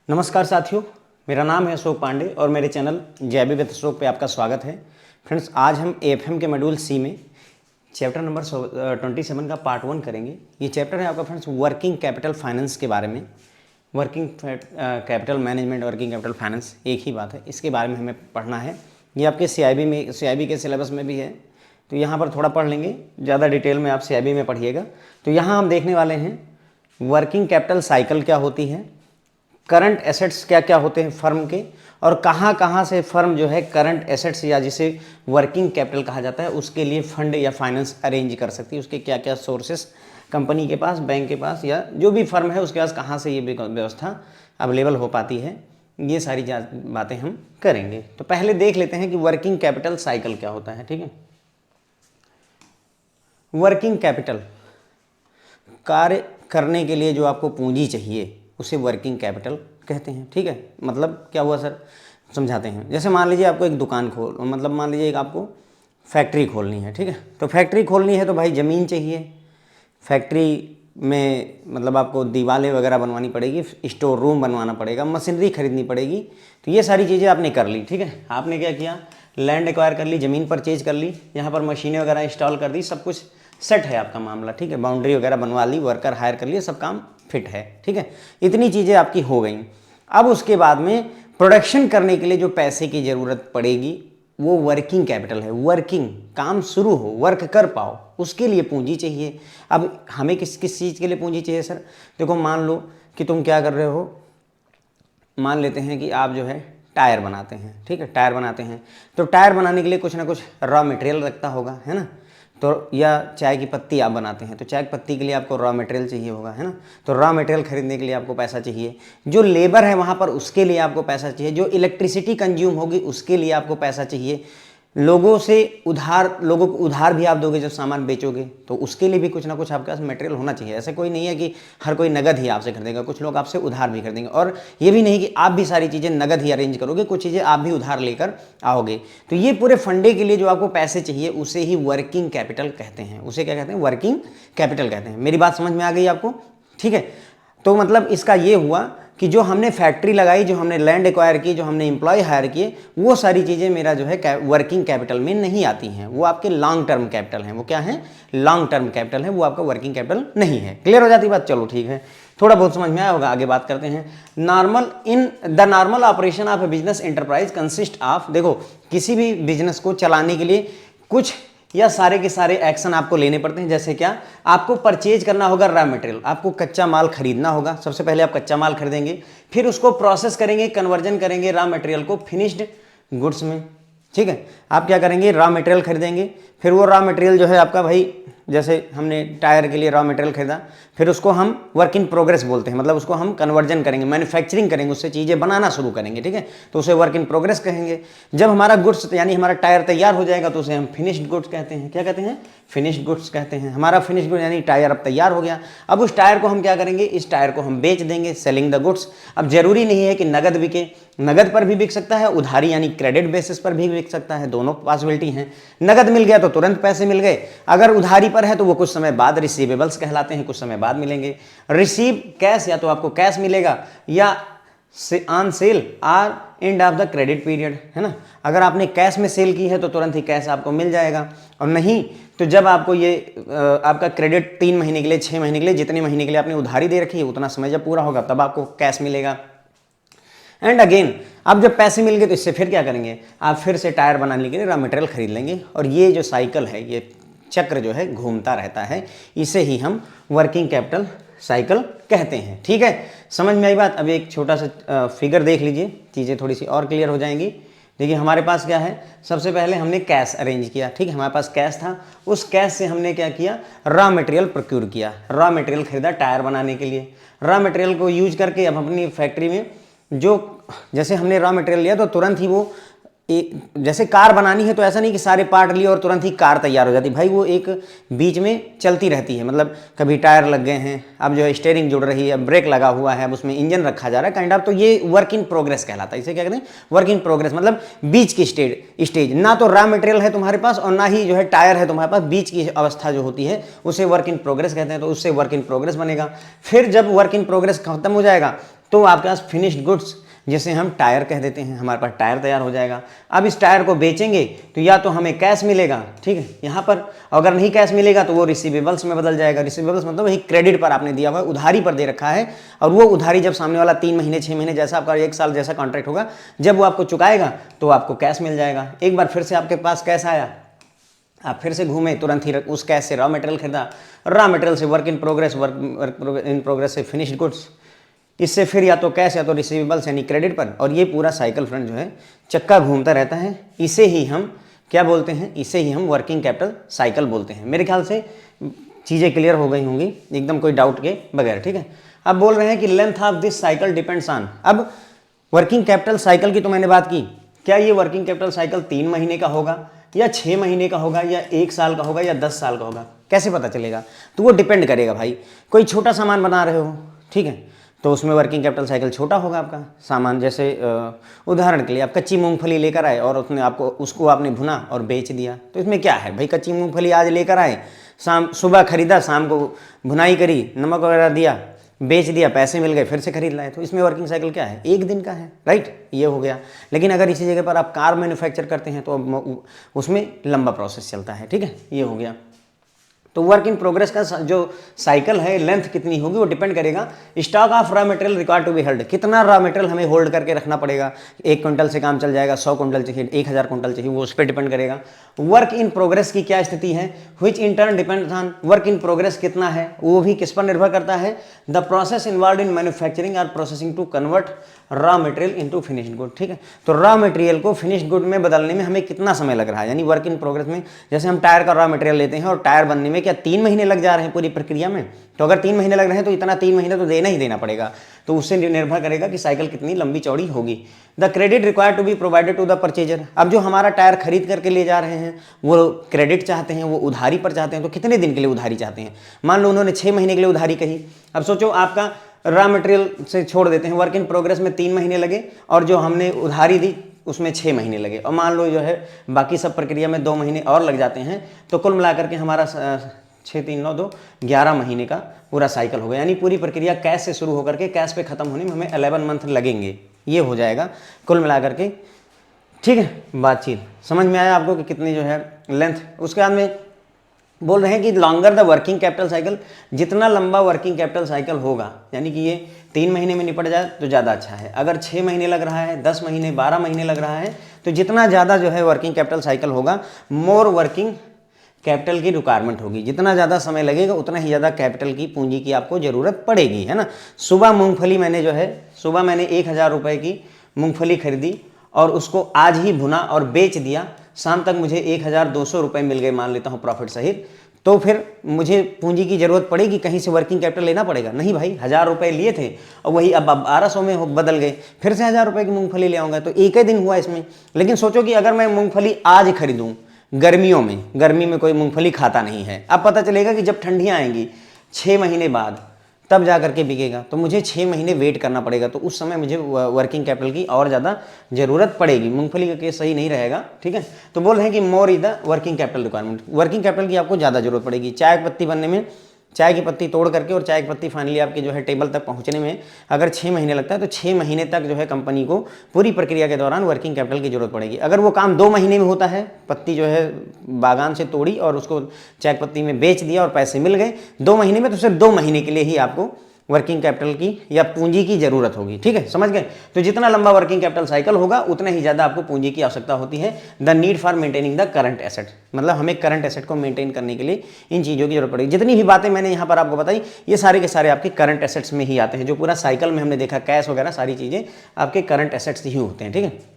नमस्कार साथियों, मेरा नाम है अशोक पांडे और मेरे चैनल जैबी विद अशोक पे आपका स्वागत है। फ्रेंड्स, आज हम एएफएम के मॉड्यूल सी में चैप्टर नंबर 27 का पार्ट 1 करेंगे। ये चैप्टर है आपका फ्रेंड्स वर्किंग कैपिटल फाइनेंस के बारे में। Working capital management, working capital finance एक ही बात है, इसके बारे में हमें पढ़ना है। ये आपके सीआईबी के सिलेबस में भी है, तो यहाँ पर थोड़ा पढ़ लेंगे, ज़्यादा डिटेल में आप सीआईबी में पढ़िएगा। तो यहाँ हम देखने वाले हैं वर्किंग कैपिटल साइकिल क्या होती है, करंट एसेट्स क्या क्या होते हैं फर्म के, और कहाँ कहाँ से फर्म जो है करंट एसेट्स या जिसे वर्किंग कैपिटल कहा जाता है उसके लिए फंड या फाइनेंस अरेंज कर सकती है। उसके क्या क्या सोर्सेस कंपनी के पास, बैंक के पास या जो भी फर्म है उसके पास कहाँ से ये व्यवस्था अवेलेबल हो पाती है, ये सारी बातें हम करेंगे। तो पहले देख लेते हैं कि वर्किंग कैपिटल साइकिल क्या होता है। ठीक है, वर्किंग कैपिटल, कार्य करने के लिए जो आपको पूंजी चाहिए उसे वर्किंग कैपिटल कहते हैं। ठीक है, मतलब क्या हुआ सर, समझाते हैं। जैसे मान लीजिए आपको एक दुकान मान लीजिए एक आपको फैक्ट्री खोलनी है। ठीक है, तो फैक्ट्री खोलनी है तो भाई ज़मीन चाहिए, फैक्ट्री में मतलब आपको दीवारें वगैरह बनवानी पड़ेगी, स्टोर रूम बनवाना पड़ेगा, मशीनरी खरीदनी पड़ेगी। तो ये सारी चीज़ें आपने कर ली। ठीक है, आपने क्या किया, लैंड एक्वायर कर ली, ज़मीन परचेज कर ली, यहाँ पर मशीनें वगैरह इंस्टॉल कर दी, सब कुछ सेट है आपका मामला। ठीक है, बाउंड्री वगैरह बनवा ली, वर्कर हायर कर लिए, सब काम फिट है। ठीक है, इतनी चीज़ें आपकी हो गई। अब उसके बाद में प्रोडक्शन करने के लिए जो पैसे की ज़रूरत पड़ेगी वो वर्किंग कैपिटल है। वर्किंग, काम शुरू हो, वर्क कर पाओ, उसके लिए पूंजी चाहिए। अब हमें किस किस चीज़ के लिए पूंजी चाहिए सर? देखो, मान लो कि तुम क्या कर रहे हो, मान लेते हैं कि आप जो है टायर बनाते हैं। ठीक है, टायर बनाते हैं तो टायर बनाने के लिए कुछ ना कुछ रॉ मटेरियल रखता होगा, है ना। तो या चाय की पत्ती आप बनाते हैं तो चाय की पत्ती के लिए आपको रॉ मटेरियल चाहिए होगा, है ना। तो रॉ मटेरियल खरीदने के लिए आपको पैसा चाहिए, जो लेबर है वहाँ पर उसके लिए आपको पैसा चाहिए, जो इलेक्ट्रिसिटी कंज्यूम होगी उसके लिए आपको पैसा चाहिए, लोगों को उधार भी आप दोगे जब सामान बेचोगे तो उसके लिए भी कुछ ना कुछ आपके पास मटेरियल होना चाहिए। ऐसा कोई नहीं है कि हर कोई नगद ही आपसे खरीदेगा, कुछ लोग आपसे उधार भी खरीदेंगे, और ये भी नहीं कि आप भी सारी चीज़ें नगद ही अरेंज करोगे, कुछ चीज़ें आप भी उधार लेकर आओगे। तो ये पूरे फंडे के लिए जो आपको पैसे चाहिए उसे ही वर्किंग कैपिटल कहते हैं। उसे क्या कहते हैं? वर्किंग कैपिटल कहते हैं। मेरी बात समझ में आ गई आपको? ठीक है, तो मतलब इसका ये हुआ कि जो हमने फैक्ट्री लगाई, जो हमने लैंड एक्वायर की, जो हमने एम्प्लॉय हायर किए, वो सारी चीज़ें मेरा जो है वर्किंग कैपिटल में नहीं आती हैं। वो आपके लॉन्ग टर्म कैपिटल हैं। वो क्या है? लॉन्ग टर्म कैपिटल है, वो आपका वर्किंग कैपिटल नहीं है। क्लियर हो जाती बात? चलो ठीक है, थोड़ा बहुत समझ में आया होगा, आगे बात करते हैं। The normal operation of A business enterprise consist of, देखो किसी भी बिजनेस को चलाने के लिए कुछ या सारे के सारे एक्शन आपको लेने पड़ते हैं। जैसे क्या, आपको परचेज करना होगा रॉ मटेरियल, आपको कच्चा माल खरीदना होगा। सबसे पहले आप कच्चा माल खरीदेंगे, फिर उसको प्रोसेस करेंगे, कन्वर्जन करेंगे रॉ मटेरियल को फिनिश्ड गुड्स में। ठीक है, आप क्या करेंगे, रॉ मटेरियल खरीदेंगे, फिर वो रॉ मटेरियल जो है आपका, भाई जैसे हमने टायर के लिए रॉ मटेरियल खरीदा, फिर उसको हम वर्क इन प्रोग्रेस बोलते हैं, मतलब उसको हम कन्वर्जन करेंगे, मैन्युफैक्चरिंग करेंगे, उससे चीज़ें बनाना शुरू करेंगे। ठीक है, तो उसे वर्क इन प्रोग्रेस कहेंगे। जब हमारा गुड्स यानी हमारा टायर तैयार हो जाएगा तो उसे हम फिनिश्ड गुड्स कहते हैं। क्या कहते हैं? फिनिश्ड गुड्स कहते हैं। हमारा फिनिश्ड गुड्स यानी टायर अब तैयार हो गया। अब उस टायर को हम क्या करेंगे, इस टायर को हम बेच देंगे, सेलिंग द गुड्स। अब जरूरी नहीं है कि नगद बिके, नगद पर भी बिक सकता है, उधारी यानी क्रेडिट बेसिस पर भी बिक सकता है, दोनों पॉसिबिलिटी हैं। नगद मिल गया तो तुरंत पैसे मिल गए, अगर उधारी पर है तो वो कुछ समय बाद रिसीवेबल्स कहलाते हैं, कुछ समय बाद मिलेंगे। रिसीव कैश, या तो आपको कैश मिलेगा या on sale are end of the credit period, है ना। अगर आपने कैश में सेल की है तो तुरंत ही कैश आपको मिल जाएगा, और नहीं तो जब आपको ये आपका क्रेडिट 3 महीने के लिए, 6 महीने के लिए, जितने महीने के लिए आपने उधारी दे रखी है उतना समय जब पूरा होगा तब आपको कैश मिलेगा। एंड अगेन, अब जब पैसे मिल गए तो इससे फिर क्या करेंगे, आप फिर से टायर बनाने के लिए रॉ मटेरियल खरीद लेंगे, और ये जो साइकिल है, ये चक्र जो है घूमता रहता है, इसे ही हम वर्किंग कैपिटल साइकिल कहते हैं। ठीक है, समझ में आई बात? अब एक छोटा सा फिगर देख लीजिए, चीज़ें थोड़ी सी और क्लियर हो जाएंगी। देखिए हमारे पास क्या है, सबसे पहले हमने कैश अरेंज किया। ठीक है, हमारे पास कैश था, उस कैश से हमने क्या किया, रॉ मटेरियल प्रोक्यूर किया, रॉ मटेरियल खरीदा टायर बनाने के लिए। रॉ मटेरियल को यूज करके अब अपनी फैक्ट्री में जो, जैसे हमने रॉ मटेरियल लिया तो तुरंत ही वो जैसे कार बनानी है तो ऐसा नहीं कि सारे पार्ट लिए और तुरंत ही कार तैयार हो जाती, भाई वो एक बीच में चलती रहती है। मतलब कभी टायर लग गए हैं, अब जो है स्टीयरिंग जुड़ रही है, ब्रेक लगा हुआ है, अब उसमें इंजन रखा जा रहा है काइंड ऑफ, तो ये वर्क इन प्रोग्रेस कहलाता है। इसे क्या कहते हैं? वर्क इन प्रोग्रेस, मतलब बीच की स्टेज ना तो रॉ मटेरियल है तुम्हारे पास और ना ही जो है टायर है तुम्हारे पास, बीच की अवस्था जो होती है उसे वर्क इन प्रोग्रेस कहते हैं। तो उससे वर्क इन प्रोग्रेस बनेगा। फिर जब वर्क इन प्रोग्रेस खत्म हो जाएगा तो आपके पास फिनिश्ड गुड्स जिसे हम टायर कह देते हैं, हमारे पास टायर तैयार हो जाएगा। अब इस टायर को बेचेंगे तो या तो हमें कैश मिलेगा, ठीक है, यहाँ पर, अगर नहीं कैश मिलेगा तो वो रिसीवेबल्स में बदल जाएगा। रिसीवेबल्स मतलब वही क्रेडिट पर आपने दिया हुआ है, उधारी पर दे रखा है, और वो उधारी जब सामने वाला 3 महीने 6 महीने जैसा आपका 1 साल जैसा कॉन्ट्रैक्ट होगा, जब वो आपको चुकाएगा तो आपको कैश मिल जाएगा। एक बार फिर से आपके पास कैश आया, आप फिर से घूमे, तुरंत ही उस कैश से रॉ मटेरियल खरीदा, रॉ मटेरियल से वर्क इन प्रोग्रेस से फिनिश्ड गुड्स, इससे फिर या तो कैश या तो रिसीवेबल्स यानी क्रेडिट पर, और ये पूरा साइकिल फ्रेंड जो है चक्का घूमता रहता है। इसे ही हम क्या बोलते हैं, इसे ही हम वर्किंग कैपिटल साइकिल बोलते हैं। मेरे ख्याल से चीज़ें क्लियर हो गई होंगी एकदम कोई डाउट के बगैर, ठीक है। अब बोल रहे हैं कि length of this cycle depends on, अब वर्किंग कैपिटल साइकिल की तो मैंने बात की, क्या ये वर्किंग कैपिटल साइकिल 3 महीने का होगा या 6 महीने का होगा या 1 साल का होगा या 10 साल का होगा, कैसे पता चलेगा? तो वो डिपेंड करेगा भाई। कोई छोटा सामान बना रहे हो, ठीक है, तो उसमें वर्किंग कैपिटल साइकिल छोटा होगा आपका सामान। जैसे उदाहरण के लिए आप कच्ची मूंगफली लेकर आए और उसको आपने भुना और बेच दिया, तो इसमें क्या है भाई, कच्ची मूंगफली आज लेकर आए, सुबह खरीदा, शाम को भुनाई करी, नमक वगैरह दिया, बेच दिया, पैसे मिल गए, फिर से खरीद लाए, तो इसमें वर्किंग साइकिल क्या है, 1 दिन का है, राइट, ये हो गया। लेकिन अगर इसी जगह पर आप कार मैन्युफैक्चर करते हैं तो उसमें लंबा प्रोसेस चलता है, ठीक है, ये हो गया। तो वर्क इन प्रोग्रेस का जो साइकिल है, लेंथ कितनी होगी वो डिपेंड करेगा stock of raw material required to be held, कितना रॉ मटेरियल हमें होल्ड करके रखना पड़ेगा। 1 क्विंटल से काम चल जाएगा, 100 क्विंटल चाहिए, 1000 क्विंटल चाहिए, वो उस पर डिपेंड करेगा। वर्क इन प्रोग्रेस की क्या स्थिति है, which in turn depends on, work in progress कितना है वो भी किस पर निर्भर करता है, the process involve in manufacturing और processing to convert raw material into finished good, ठीक है। तो रॉ मटेरियल को फिनिश्ड गुड में बदलने में हमें कितना समय लग रहा है, यानी वर्क इन प्रोग्रेस में, जैसे हम टायर का रॉ मटेरियल लेते हैं और टायर बनने में क्या 3 महीने लग जा रहे हैं पूरी प्रक्रिया में, तो अगर 3 महीने लग रहे हैं तो इतना 3 महीने तो देना ही देना पड़ेगा। तो उससे निर्भर करेगा कि साइकिल कितनी लंबी चौड़ी होगी। The credit required to be provided to the purchaser, अब जो हमारा टायर खरीद करके ले जा रहे हैं वो क्रेडिट चाहते हैं, वो उधारी पर चाहते हैं, तो कितने दिन के लिए उधारी चाहते हैं? मान लो उन्होंने 6 महीने के लिए उधारी कही। अब सोचो आपका रॉ मटेरियल से छोड़ देते हैं, वर्क इन प्रोग्रेस में 3 महीने लगे और जो हमने उधारी दी उसमें 6 महीने लगे, और मान लो जो है बाकी सब प्रक्रिया में 2 महीने और लग जाते हैं, तो कुल मिलाकर के हमारा 6 3 9 2 11 महीने का पूरा साइकिल होगा। यानी पूरी प्रक्रिया कैश से शुरू होकर के कैश पे खत्म होने में हमें 11 मंथ लगेंगे, ये हो जाएगा कुल मिलाकर के, ठीक है। बातचीत समझ में आया आपको कि कितनी जो है लेंथ। उसके बाद में बोल रहे हैं कि longer the working capital cycle, जितना लंबा वर्किंग कैपिटल साइकिल होगा, यानी कि ये 3 महीने में निपट जाए तो ज़्यादा अच्छा है। अगर 6 महीने लग रहा है, 10 महीने 12 महीने लग रहा है, तो जितना ज़्यादा जो है वर्किंग कैपिटल साइकिल होगा, मोर वर्किंग कैपिटल की रिक्वायरमेंट होगी। जितना ज़्यादा समय लगेगा उतना ही ज़्यादा कैपिटल की, पूंजी की आपको ज़रूरत पड़ेगी, है ना। सुबह मूंगफली मैंने जो है, सुबह मैंने 1000 रुपये की मूंगफली खरीदी और उसको आज ही भुना और बेच दिया, शाम तक मुझे 1200 रुपये मिल गए, मान लेता हूँ प्रॉफिट सहित, तो फिर मुझे पूंजी की ज़रूरत पड़ेगी, कहीं से वर्किंग कैपिटल लेना पड़ेगा? नहीं भाई, 1000 रुपये लिए थे और वही अब 1200 में बदल गए, फिर से 1000 रुपये की मूंगफली ले आऊँगा, तो एक ही दिन हुआ इसमें। लेकिन सोचो कि अगर मैं मूंगफली आज खरीदूँ गर्मियों में, गर्मी में कोई मूंगफली खाता नहीं है, अब पता चलेगा कि जब ठंडियाँ आएंगी 6 महीने बाद तब जा करके बिकेगा, तो मुझे 6 महीने वेट करना पड़ेगा, तो उस समय मुझे वर्किंग कैपिटल की और ज़्यादा ज़रूरत पड़ेगी। मूंगफली का केस सही नहीं रहेगा, ठीक है। तो बोल रहे हैं कि more is the working capital requirement, working capital की आपको ज़्यादा जरूरत पड़ेगी। चाय की पत्ती बनने में, चाय की पत्ती तोड़ करके और चाय की पत्ती फाइनली आपके जो है टेबल तक पहुंचने में अगर 6 महीने लगता है, तो 6 महीने तक जो है कंपनी को पूरी प्रक्रिया के दौरान वर्किंग कैपिटल की जरूरत पड़ेगी। अगर वो काम 2 महीने में होता है, पत्ती जो है बागान से तोड़ी और उसको चाय की पत्ती में बेच दिया और पैसे मिल गए 2 महीने में, तो सिर्फ 2 महीने के लिए ही आपको वर्किंग कैपिटल की या पूंजी की जरूरत होगी, ठीक है, समझ गए। तो जितना लंबा वर्किंग कैपिटल साइकिल होगा उतना ही ज़्यादा आपको पूंजी की आवश्यकता होती है। The need for maintaining the current asset, मतलब हमें करंट एसेट को मेंटेन करने के लिए इन चीज़ों की जरूरत पड़ेगी। जितनी भी बातें मैंने यहाँ पर आपको बताई, ये सारे के सारे आपके करंट एसेट्स में ही आते हैं। जो पूरा साइकिल में हमने देखा, कैश वगैरह सारी चीज़ें आपके करंट एसेट्स ही होते हैं, ठीक है।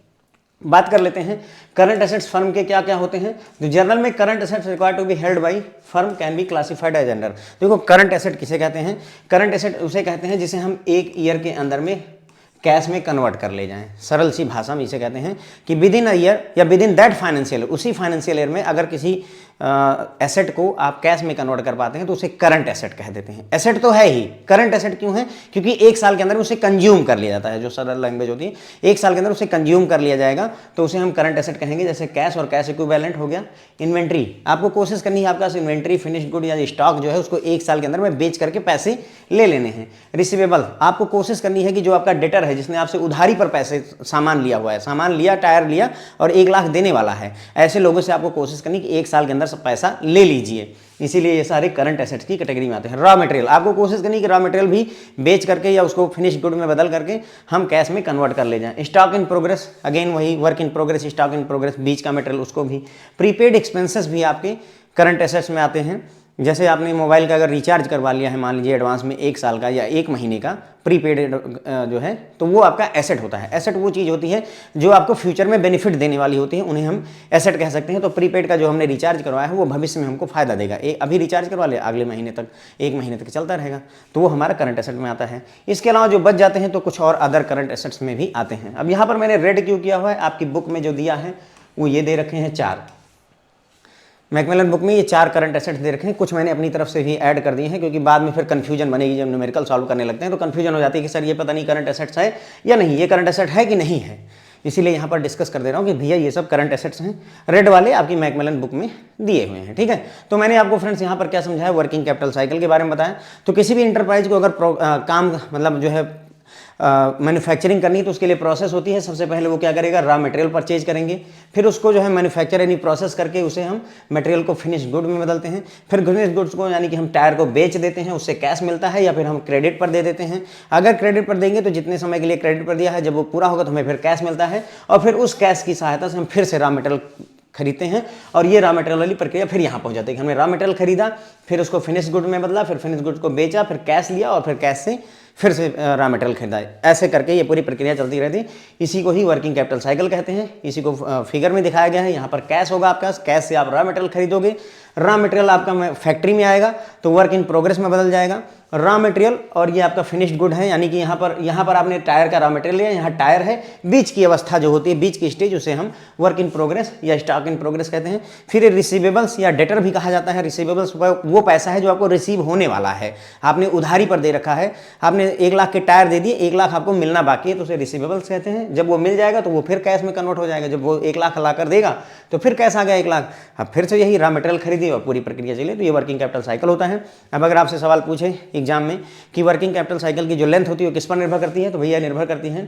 बात कर लेते हैं करंट एसेट्स फर्म के क्या क्या होते हैं। तो जर्नल में current assets required to be held by firm can be classified as under. देखो करंट एसेट किसे कहते हैं? करंट एसेट उसे कहते हैं जिसे हम 1 ईयर के अंदर में कैश में कन्वर्ट कर ले जाएं। सरल सी भाषा में इसे कहते हैं कि विद इन अ ईयर या विद इन दैट फाइनेंशियल, उसी फाइनेंशियल ईयर में अगर किसी एसेट को आप कैश में कन्वर्ट कर पाते हैं तो उसे करंट एसेट कह देते हैं। एसेट तो है ही, करंट एसेट क्यों है? क्योंकि एक साल के अंदर उसे कंज्यूम कर लिया जाता है, जो सरल लैंग्वेज होती है, एक साल के अंदर उसे कंज्यूम कर लिया जाएगा तो उसे हम करंट एसेट कहेंगे। जैसे कैश और कैश इक्विवेलेंट हो गया। इन्वेंट्री, आपको कोशिश करनी है आपका इन्वेंट्री, फिनिश गुड या स्टॉक जो है उसको एक साल के अंदर में बेच करके पैसे ले लेने हैं। रिसीवेबल, आपको कोशिश करनी है कि जो आपका डेटर है जिसने आपसे उधारी पर पैसे सामान लिया हुआ है, सामान लिया, टायर लिया और 1 लाख देने वाला है, ऐसे लोगों से आपको कोशिश करनी कि एक साल के अंदर सब पैसा ले लीजिए। इसीलिए ये सारे करंट एसेट्स की कैटेगरी में आते हैं। रॉ मटेरियल, आपको कोशिश करनी कि रॉ मटेरियल भी बेच करके या उसको फिनिश गुड में बदल करके हम कैश में कन्वर्ट कर ले जाएं। स्टॉक इन प्रोग्रेस, अगेन वही work in progress, stock in progress, बीच का मटेरियल उसको भी। प्रीपेड एक्सपेंसेस भी आपके करंट एसेट्स में आते हैं। जैसे आपने मोबाइल का अगर रिचार्ज करवा लिया है मान लीजिए एडवांस में 1 साल का या 1 महीने का प्रीपेड जो है, तो वो आपका एसेट होता है। एसेट वो चीज़ होती है जो आपको फ्यूचर में बेनिफिट देने वाली होती है, उन्हें हम एसेट कह सकते हैं। तो प्रीपेड का जो हमने रिचार्ज करवाया है वो भविष्य में हमको फायदा देगा। अभी रिचार्ज करवा लिया, अगले महीने तक, 1 महीने तक चलता रहेगा, तो वो हमारा करंट एसेट में आता है। इसके अलावा जो बच जाते हैं तो कुछ और अदर करंट एसेट्स में भी आते हैं। अब यहाँ पर मैंने रेड क्यों किया हुआ है, आपकी बुक में जो दिया है वो ये दे रखे हैं 4, मैकमिलन बुक में ये 4 करंट एसेट्स दे रखे हैं। कुछ मैंने अपनी तरफ से भी ऐड कर दिए हैं क्योंकि बाद में फिर कंफ्यूजन बनेगी, जब न्यूमेरिकल सॉल्व करने लगते हैं तो कंफ्यूजन हो जाती है कि सर ये पता नहीं करंट एसेट्स है या नहीं, ये करंट एसेट है कि नहीं है। इसीलिए यहाँ पर डिस्कस कर दे रहा हूँ कि भैया ये सब करंट एसेट्स हैं, रेड वाले आपकी मैकमिलन बुक में दिए हुए हैं, ठीक है। तो मैंने आपको फ्रेंड्स यहाँ पर क्या समझाया, वर्किंग कैपिटल साइकिल के बारे में बताया। तो किसी भी इंटरप्राइज को अगर काम मतलब जो है मैन्युफैक्चरिंग करनी है तो उसके लिए प्रोसेस होती है। सबसे पहले वो क्या करेगा, रॉ मटेरियल परचेज करेंगे, फिर उसको जो है मैन्युफैक्चर यानी प्रोसेस करके उसे हम मटेरियल को फिनिश गुड में बदलते हैं। फिर फिनिश गुड्स को यानी कि हम टायर को बेच देते हैं, उससे कैश मिलता है, या फिर हम क्रेडिट पर दे देते हैं। अगर क्रेडिट पर देंगे तो जितने समय के लिए क्रेडिट पर दिया है, जब वो पूरा होगा तो हमें फिर कैश मिलता है, और फिर उस कैश की सहायता से हम फिर से रॉ मटेरियल खरीदते हैं। और ये रॉ मटेरियल वाली प्रक्रिया फिर यहाँ पहुँच जाती है कि हमने रॉ मटेरियल खरीदा, फिर उसको फिनिश गुड में बदला, फिर फिनिश गुड्स को बेचा, फिर कैश लिया और फिर कैश से फिर से रॉ मटेरियल खरीदा। ऐसे करके ये पूरी प्रक्रिया चलती रहती है। इसी को ही वर्किंग कैपिटल साइकिल कहते हैं। इसी को फिगर में दिखाया गया है। यहाँ पर कैश होगा आपका, कैश से आप रॉ मटेरियल खरीदोगे, रॉ मटेरियल आपका फैक्ट्री में आएगा तो वर्क इन प्रोग्रेस में बदल जाएगा रॉ मटेरियल, और ये आपका फिनिश्ड गुड है। यानी कि यहाँ पर आपने टायर का रॉ मटेरियल लिया, यहाँ टायर है, बीच की अवस्था जो होती है, बीच की स्टेज, उसे हम वर्क इन प्रोग्रेस या स्टॉक इन प्रोग्रेस कहते हैं। फिर रिसीवेबल्स या डेटर भी कहा जाता है। रिसीवेबल्स वो पैसा है जो आपको रिसीव होने वाला है, आपने उधारी पर दे रखा है, आपने 1 लाख के टायर दे दिए, 1 लाख आपको मिलना बाकी है, तो उसे रिसीवेबल्स कहते हैं। जब वो मिल जाएगा तो वो फिर कैश में कन्वर्ट हो जाएगा। जब वो 1 लाख ला कर देगा तो फिर कैश आ गया 1 लाख, अब फिर से यही रॉ मटेरियल खरीदिए और पूरी प्रक्रिया चले। तो ये वर्किंग कैपिटल साइकिल होता है। अब अगर आपसे सवाल पूछे एग्जाम में कि वर्किंग कैपिटल साइकिल की जो लेंथ होती है वो किस पर निर्भर करती है, तो भैया निर्भर करती है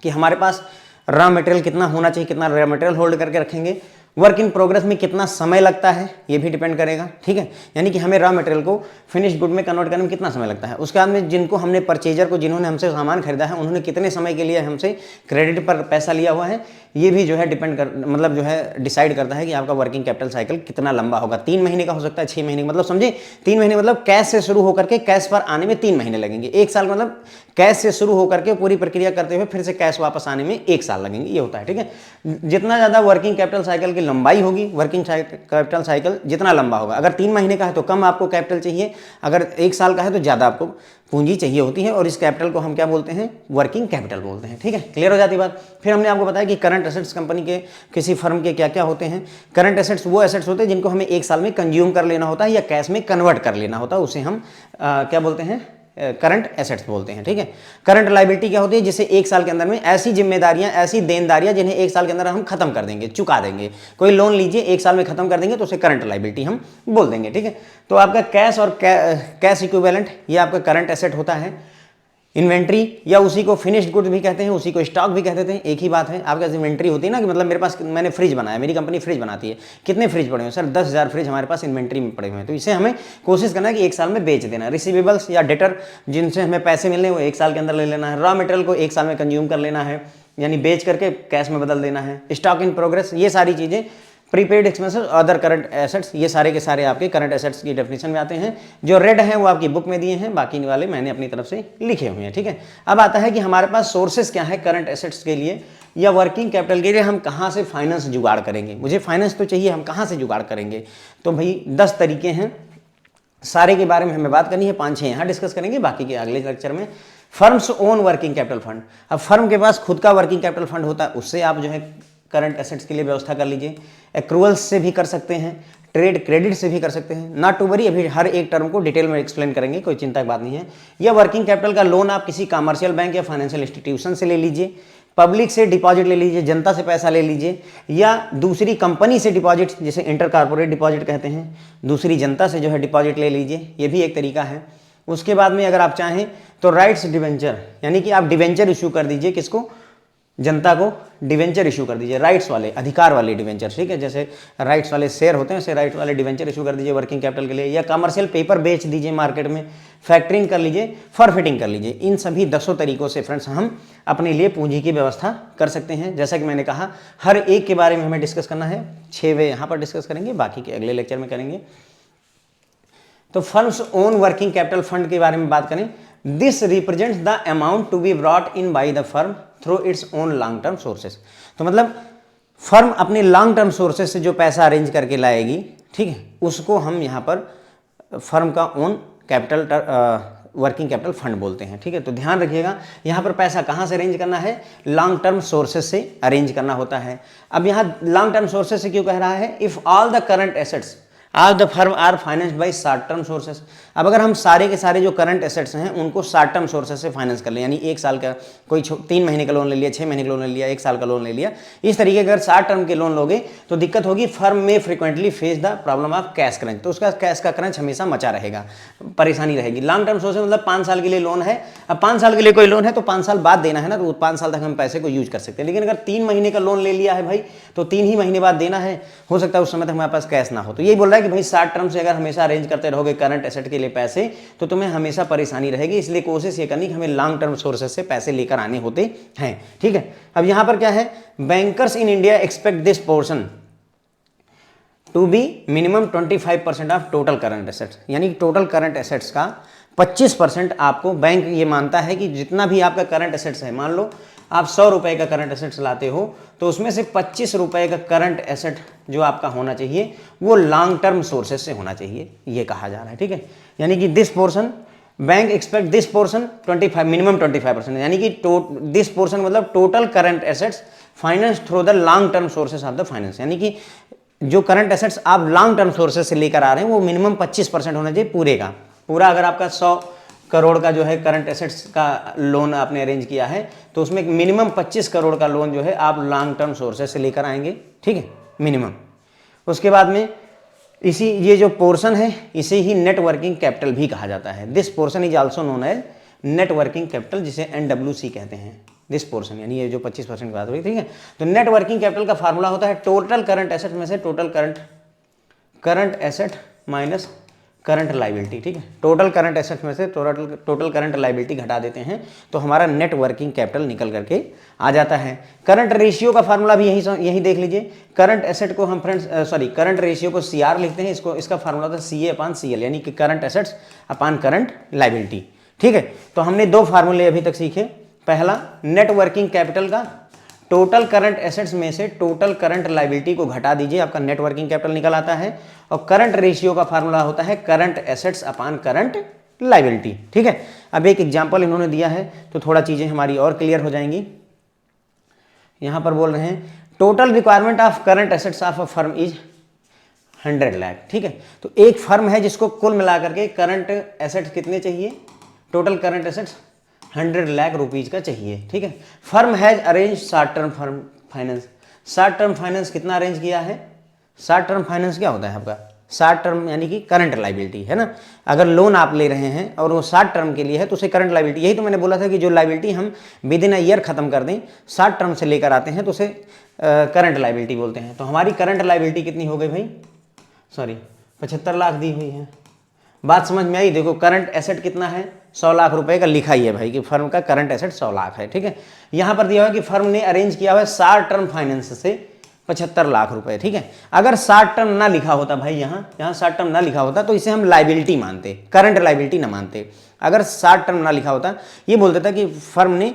कि हमारे पास रॉ मटेरियल कितना होना चाहिए, कितना रॉ मटेरियल होल्ड करके रखेंगे, वर्क इन प्रोग्रेस में कितना समय लगता है ये भी डिपेंड करेगा, ठीक है। यानी कि हमें रॉ मटेरियल को फिनिश गुड में कन्वर्ट करने में कितना समय लगता है। उसके बाद में जिनको हमने परचेजर को, जिन्होंने हमसे सामान खरीदा है, उन्होंने कितने समय के लिए हमसे क्रेडिट पर पैसा लिया हुआ है, ये भी जो है डिपेंड कर मतलब जो है डिसाइड करता है कि आपका वर्किंग कैपिटल साइकिल कितना लंबा होगा। 3 महीने का हो सकता है, 6 महीने, मतलब समझे 3 महीने मतलब कैश से शुरू होकर के कैश पर आने में 3 महीने लगेंगे। 1 साल मतलब कैश से शुरू होकर के पूरी प्रक्रिया करते हुए फिर से कैश वापस आने में 1 साल लगेंगे, ये होता है, ठीक है। जितना ज़्यादा वर्किंग कैपिटल साइकिल की लंबाई होगी, वर्किंग कैपिटल साइकिल जितना लंबा होगा, अगर 3 महीने का है तो कम आपको कैपिटल चाहिए, अगर 1 साल का है तो ज़्यादा आपको पूंजी चाहिए होती है, और इस कैपिटल को हम क्या बोलते हैं, वर्किंग कैपिटल बोलते हैं, ठीक है। क्लियर हो जाती बात। फिर हमने आपको बताया कि करंट एसेट्स कंपनी के, किसी फर्म के क्या क्या होते हैं। करंट एसेट्स वो एसेट्स होते हैं जिनको हमें 1 साल में कंज्यूम कर लेना होता है या कैश में कन्वर्ट कर लेना होता है, उसे हम क्या बोलते हैं, करंट एसेट्स बोलते हैं, ठीक है। करंट लायबिलिटी क्या होती है, जिसे 1 साल के अंदर में ऐसी जिम्मेदारियां, ऐसी देनदारियां जिन्हें 1 साल के अंदर हम खत्म कर देंगे, चुका देंगे। कोई लोन लीजिए 1 साल में खत्म कर देंगे तो उसे करंट लायबिलिटी हम बोल देंगे, ठीक है। तो आपका कैश और कैश इक्विवेलेंट ये आपका करंट एसेट होता है। इन्वेंट्री या उसी को फिनिश्ड गुड्स भी कहते हैं, उसी को स्टॉक भी कहते हैं, एक ही बात है। आपके पास इन्वेंट्री होती है ना, कि मतलब मेरे पास, मैंने फ्रिज बनाया, मेरी कंपनी फ्रिज बनाती है, कितने फ्रिज पड़े हुए हैं सर, 10,000 फ्रिज हमारे पास इन्वेंट्री में पड़े हुए हैं, तो इसे हमें कोशिश करना है कि 1 साल में बेच देना। रिसीवेबल्स या डेटर जिनसे हमें पैसे मिलने वो 1 साल के अंदर ले लेना है। रॉ मटेरियल को 1 साल में कंज्यूम कर लेना है, यानी बेच करके कैश में बदल देना है। स्टॉक इन प्रोग्रेस, ये सारी चीज़ें, prepaid expenses, other current assets, ये सारे के सारे आपके करंट एसेट्स की डेफिनेशन में आते हैं। जो रेड हैं वो आपकी बुक में दिए हैं, बाकी वाले मैंने अपनी तरफ से लिखे हुए हैं, ठीक है। अब आता है कि हमारे पास सोर्सेस क्या है करंट एसेट्स के लिए या वर्किंग कैपिटल के लिए, हम कहाँ से फाइनेंस जुगाड़ करेंगे। मुझे फाइनेंस तो चाहिए, हम कहाँ से जुगाड़ करेंगे, तो भाई 10 तरीके हैं, सारे के बारे में हमें बात करनी है, 5-6 यहाँ डिस्कस करेंगे, बाकी के अगले लेक्चर में। Firms own working capital fund, अब फर्म के पास खुद का वर्किंग कैपिटल फंड होता है, उससे आप जो है करंट एसेट्स के लिए व्यवस्था कर लीजिए। एक्रूअल्स से भी कर सकते हैं, ट्रेड क्रेडिट से भी कर सकते हैं। नॉट टू वरी, अभी हर एक टर्म को डिटेल में एक्सप्लेन करेंगे, कोई चिंता की बात नहीं है। या वर्किंग कैपिटल का लोन आप किसी कमर्शियल बैंक या फाइनेंशियल इंस्टीट्यूशन से ले लीजिए, पब्लिक से डिपॉजिट ले लीजिए, जनता से पैसा ले लीजिए, या दूसरी कंपनी से डिपॉजिट, जिसे इंटर कॉर्पोरेट डिपॉजिट कहते हैं, दूसरी जनता से जो है डिपॉजिट ले लीजिए, ये भी एक तरीका है। उसके बाद में अगर आप चाहें तो राइट्स डिवेंचर, यानी कि आप डिवेंचर इशू कर दीजिए, किसको, जनता को डिवेंचर इशू कर दीजिए, राइट्स वाले, अधिकार वाले डिवेंचर, ठीक है, जैसे राइट्स वाले शेयर होते हैं वैसे राइट वाले डिवेंचर इशू कर दीजिए वर्किंग कैपिटल के लिए। या कमर्शियल पेपर बेच दीजिए मार्केट में, फैक्टरिंग कर लीजिए, फॉरफिटिंग कर लीजिए। इन सभी 10 तरीकों से फ्रेंड्स हम अपने लिए पूंजी की व्यवस्था कर सकते हैं। जैसा कि मैंने कहा, हर एक के बारे में हमें डिस्कस करना है, 6 वे यहाँ पर डिस्कस करेंगे, बाकी के अगले लेक्चर में करेंगे। तो firms own working capital fund के बारे में बात करें, this represents the amount to be brought in by the firm through its own long term sources. तो मतलब फर्म अपने लॉन्ग टर्म सोर्सेस से जो पैसा अरेंज करके लाएगी, ठीक है, उसको हम यहाँ पर फर्म का own capital working capital fund बोलते हैं, ठीक है। तो ध्यान रखिएगा, यहाँ पर पैसा कहाँ से अरेंज करना है, लॉन्ग टर्म सोर्सेस से अरेंज करना होता है। अब यहाँ लॉन्ग टर्म सोर्सेस से क्यों कह रहा है, if all the current assets as the firm are financed by short term sources. अब अगर हम सारे के सारे जो करंट एसेट्स हैं उनको शॉर्ट टर्म सोर्सेस से फाइनेंस कर लें, यानी 1 साल का, कोई 3 महीने का लोन ले लिया, 6 महीने का लोन ले लिया, 1 साल का लोन ले लिया, इस तरीके अगर शॉर्ट टर्म के लोन लोगे तो दिक्कत होगी, फर्म में frequently face the problem of cash crunch, तो उसका कैश का क्रंच हमेशा मचा रहेगा, परेशानी रहेगी। लॉन्ग टर्म सोर्सेस मतलब 5 साल के लिए लोन है, अब 5 साल के लिए कोई लोन है तो 5 साल बाद देना है ना, तो 5 साल तक हम पैसे को यूज कर सकते हैं। लेकिन अगर 3 महीने का लोन ले लिया है भाई, तो 3 ही महीने बाद देना है, हो सकता है उस समय तक हमारे पास कैश ना हो। तो यही बोल रहा है कि भाई शॉर्ट टर्म से अगर हमेशा अरेंज करते रहोगे करंट एसेट के लिए पैसे, तो तुम्हें हमेशा परेशानी रहेगी। इसलिए कोशिश ये करनी कि हमें लॉन्ग टर्म सोर्सेस से पैसे लेकर आने होते हैं, ठीक है। अब यहां पर क्या है, bankers in India expect this portion to be minimum 25% of total current assets, यानी टोटल करंट एसेट्स का 25% आपको बैंक ये मानता है कि जितना भी आपका करंट एसेट्स है, मान लो आप 100 रुपए का करंट एसेट्स लाते हो, तो उसमें से 25 रुपए का करंट एसेट जो आपका होना चाहिए वो लॉन्ग टर्म सोर्सेस से होना चाहिए, ये कहा जा रहा है, ठीक है। यानी कि this portion bank expect this portion 25 minimum 25%, यानी कि दिस पोर्शन मतलब total current assets finance through the long term sources of the finance, यानी कि जो करंट एसेट्स आप लॉन्ग टर्म सोर्सेस से लेकर आ रहे हैं वो मिनिमम 25% होना चाहिए पूरे का पूरा। अगर आपका 100 करोड़ का जो है करंट एसेट्स का लोन आपने अरेंज किया है, तो उसमें मिनिमम 25 करोड़ का लोन जो है आप लॉन्ग टर्म सोर्सेस से लेकर आएंगे, ठीक है, मिनिमम। उसके बाद में इसी ये जो पोर्शन है इसे ही नेट वर्किंग कैपिटल भी कहा जाता है। This portion is also known as net working capital, जिसे NWC कहते हैं। दिस पोर्शन यानी ये जो 25% की बात हुई, ठीक है। तो नेट वर्किंग कैपिटल का फार्मूला होता है टोटल करंट एसेट में से total current asset minus current liability, ठीक है। टोटल करंट एसेट में से टोटल करंट लाइबिलिटी घटा देते हैं तो हमारा नेट वर्किंग कैपिटल निकल करके आ जाता है। करंट रेशियो का फार्मूला भी यही देख लीजिए। करंट एसेट को हम करंट रेशियो को CR लिखते हैं, इसका फार्मूला था CA/CL, यानी कि current assets upon current liability, ठीक है। तो हमने 2 फार्मूले अभी तक सीखे। पहला, नेट वर्किंग कैपिटल का टोटल करंट एसेट्स में से टोटल करंट लाइबिलिटी को घटा दीजिए, आपका नेट वर्किंग कैपिटल निकल आता है। और करंट रेशियो का फार्मूला होता है current assets upon current liability, ठीक है। अब एक एग्जांपल इन्होंने दिया है तो थोड़ा चीजें हमारी और क्लियर हो जाएंगी। यहां पर बोल रहे हैं total requirement of current assets of a firm is 100 lakh, ठीक है। तो एक फर्म है जिसको कुल मिलाकर के करंट एसेट्स कितने चाहिए, total current assets 100 lakh rupees का चाहिए, ठीक है। Firm has arrange short term firm finance. Short term finance कितना अरेंज किया है, शॉर्ट टर्म फाइनेंस क्या होता है आपका, शॉर्ट टर्म यानी कि करंट लाइबिलिटी है ना। अगर लोन आप ले रहे हैं और वो शॉर्ट टर्म के लिए है तो उसे करंट लाइबिलिटी, यही तो मैंने बोला था कि जो लाइबिलिटी हम विद इन अ ईयर खत्म कर दें, शॉर्ट टर्म से लेकर आते हैं तो उसे करंट लाइबिलिटी बोलते हैं। तो हमारी करंट लाइबिलिटी कितनी हो गई भाई, 75 लाख दी हुई है। बात समझ में आई। देखो करंट एसेट कितना है, 100 लाख रुपए का लिखा ही है भाई कि फर्म का करंट एसेट 100 लाख है, ठीक है। यहां पर दिया हुआ कि फर्म ने अरेंज किया हुआ है शॉर्ट टर्म फाइनेंस से 75 लाख रुपए, ठीक है। अगर शॉर्ट टर्म ना लिखा होता भाई, यहाँ शॉर्ट टर्म ना लिखा होता तो इसे हम लाइबिलिटी मानते, करंट लाइबिलिटी ना मानते। अगर शॉर्ट टर्म ना लिखा होता, ये बोल देता कि फर्म ने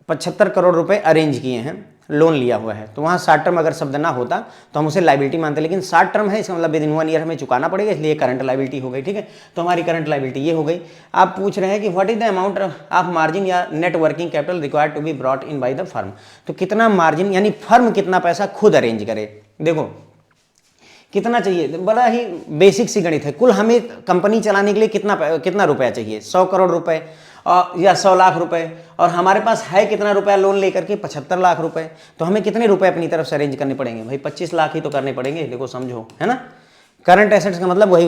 75 करोड़ रुपए अरेंज किए हैं, लोन लिया हुआ है, तो वहाँ शॉर्ट टर्म अगर शब्द ना होता तो हम उसे लाइबिलिटी मानते। लेकिन शॉर्ट टर्म है, इसका मतलब विद इन 1 ईयर हमें चुकाना पड़ेगा, इसलिए करंट लाइबिलिटी हो गई, ठीक है। तो हमारी करंट लाइबिलिटी ये हो गई। आप पूछ रहे हैं कि what is the amount of margin या net working capital required to be brought in by the firm. तो कितना मार्जिन यानी फर्म कितना पैसा खुद अरेंज करे। देखो कितना चाहिए, बड़ा ही बेसिक सी गणित है। कुल हमें कंपनी चलाने के लिए कितना रुपया चाहिए, 100 करोड़ रुपए या 100 लाख रुपए, और हमारे पास है कितना रुपया लोन लेकर के 75 लाख रुपए। तो हमें कितने रुपए अपनी तरफ से अरेंज करने पड़ेंगे भाई, 25 लाख ही तो करने पड़ेंगे। देखो समझो, है ना। करंट एसेट्स का मतलब वही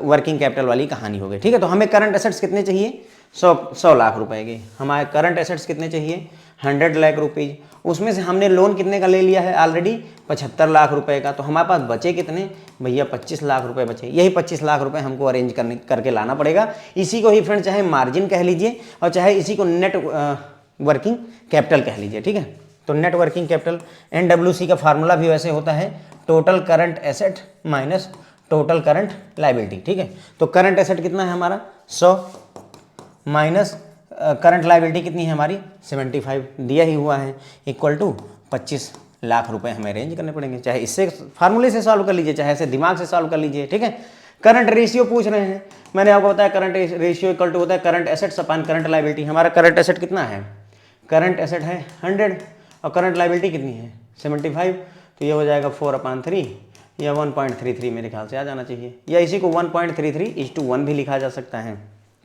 वर्किंग कैपिटल वाली कहानी हो गई, ठीक है। तो हमें करंट एसेट्स कितने चाहिए, 100 लाख रुपए के। हमारे करंट एसेट्स कितने चाहिए, 100 लाख रुपीज। उसमें से हमने लोन कितने का ले लिया है ऑलरेडी, 75 लाख रुपए का। तो हमारे पास बचे कितने भैया, 25 लाख रुपए बचे। यही 25 लाख रुपए हमको अरेंज करके लाना पड़ेगा। इसी को ही फ्रेंड चाहे मार्जिन कह लीजिए और चाहे इसी को नेट वर्किंग कैपिटल कह लीजिए, ठीक है। तो नेट वर्किंग कैपिटल NWC का फार्मूला भी वैसे होता है, total current asset minus total current liability, ठीक है। तो करंट एसेट कितना है हमारा 100 माइनस करंट लायबिलिटी कितनी है हमारी 75 दिया ही हुआ है, इक्वल टू 25 लाख रुपए हमें अरेंज करने पड़ेंगे। चाहे इससे फार्मूले से सॉल्व कर लीजिए, चाहे ऐसे दिमाग से सॉल्व कर लीजिए, ठीक है। करंट रेशियो पूछ रहे हैं, मैंने आपको बताया करंट रेशियो इक्वल टू होता है current assets upon current liability. हमारा करंट एसेट कितना है, करंट एसेट है 100 और करंट लायबिलिटी कितनी है 75। तो ये हो जाएगा 4/3 या 1.33 मेरे ख्याल से आ जाना चाहिए, या इसी को 1.33:1 भी लिखा जा सकता है,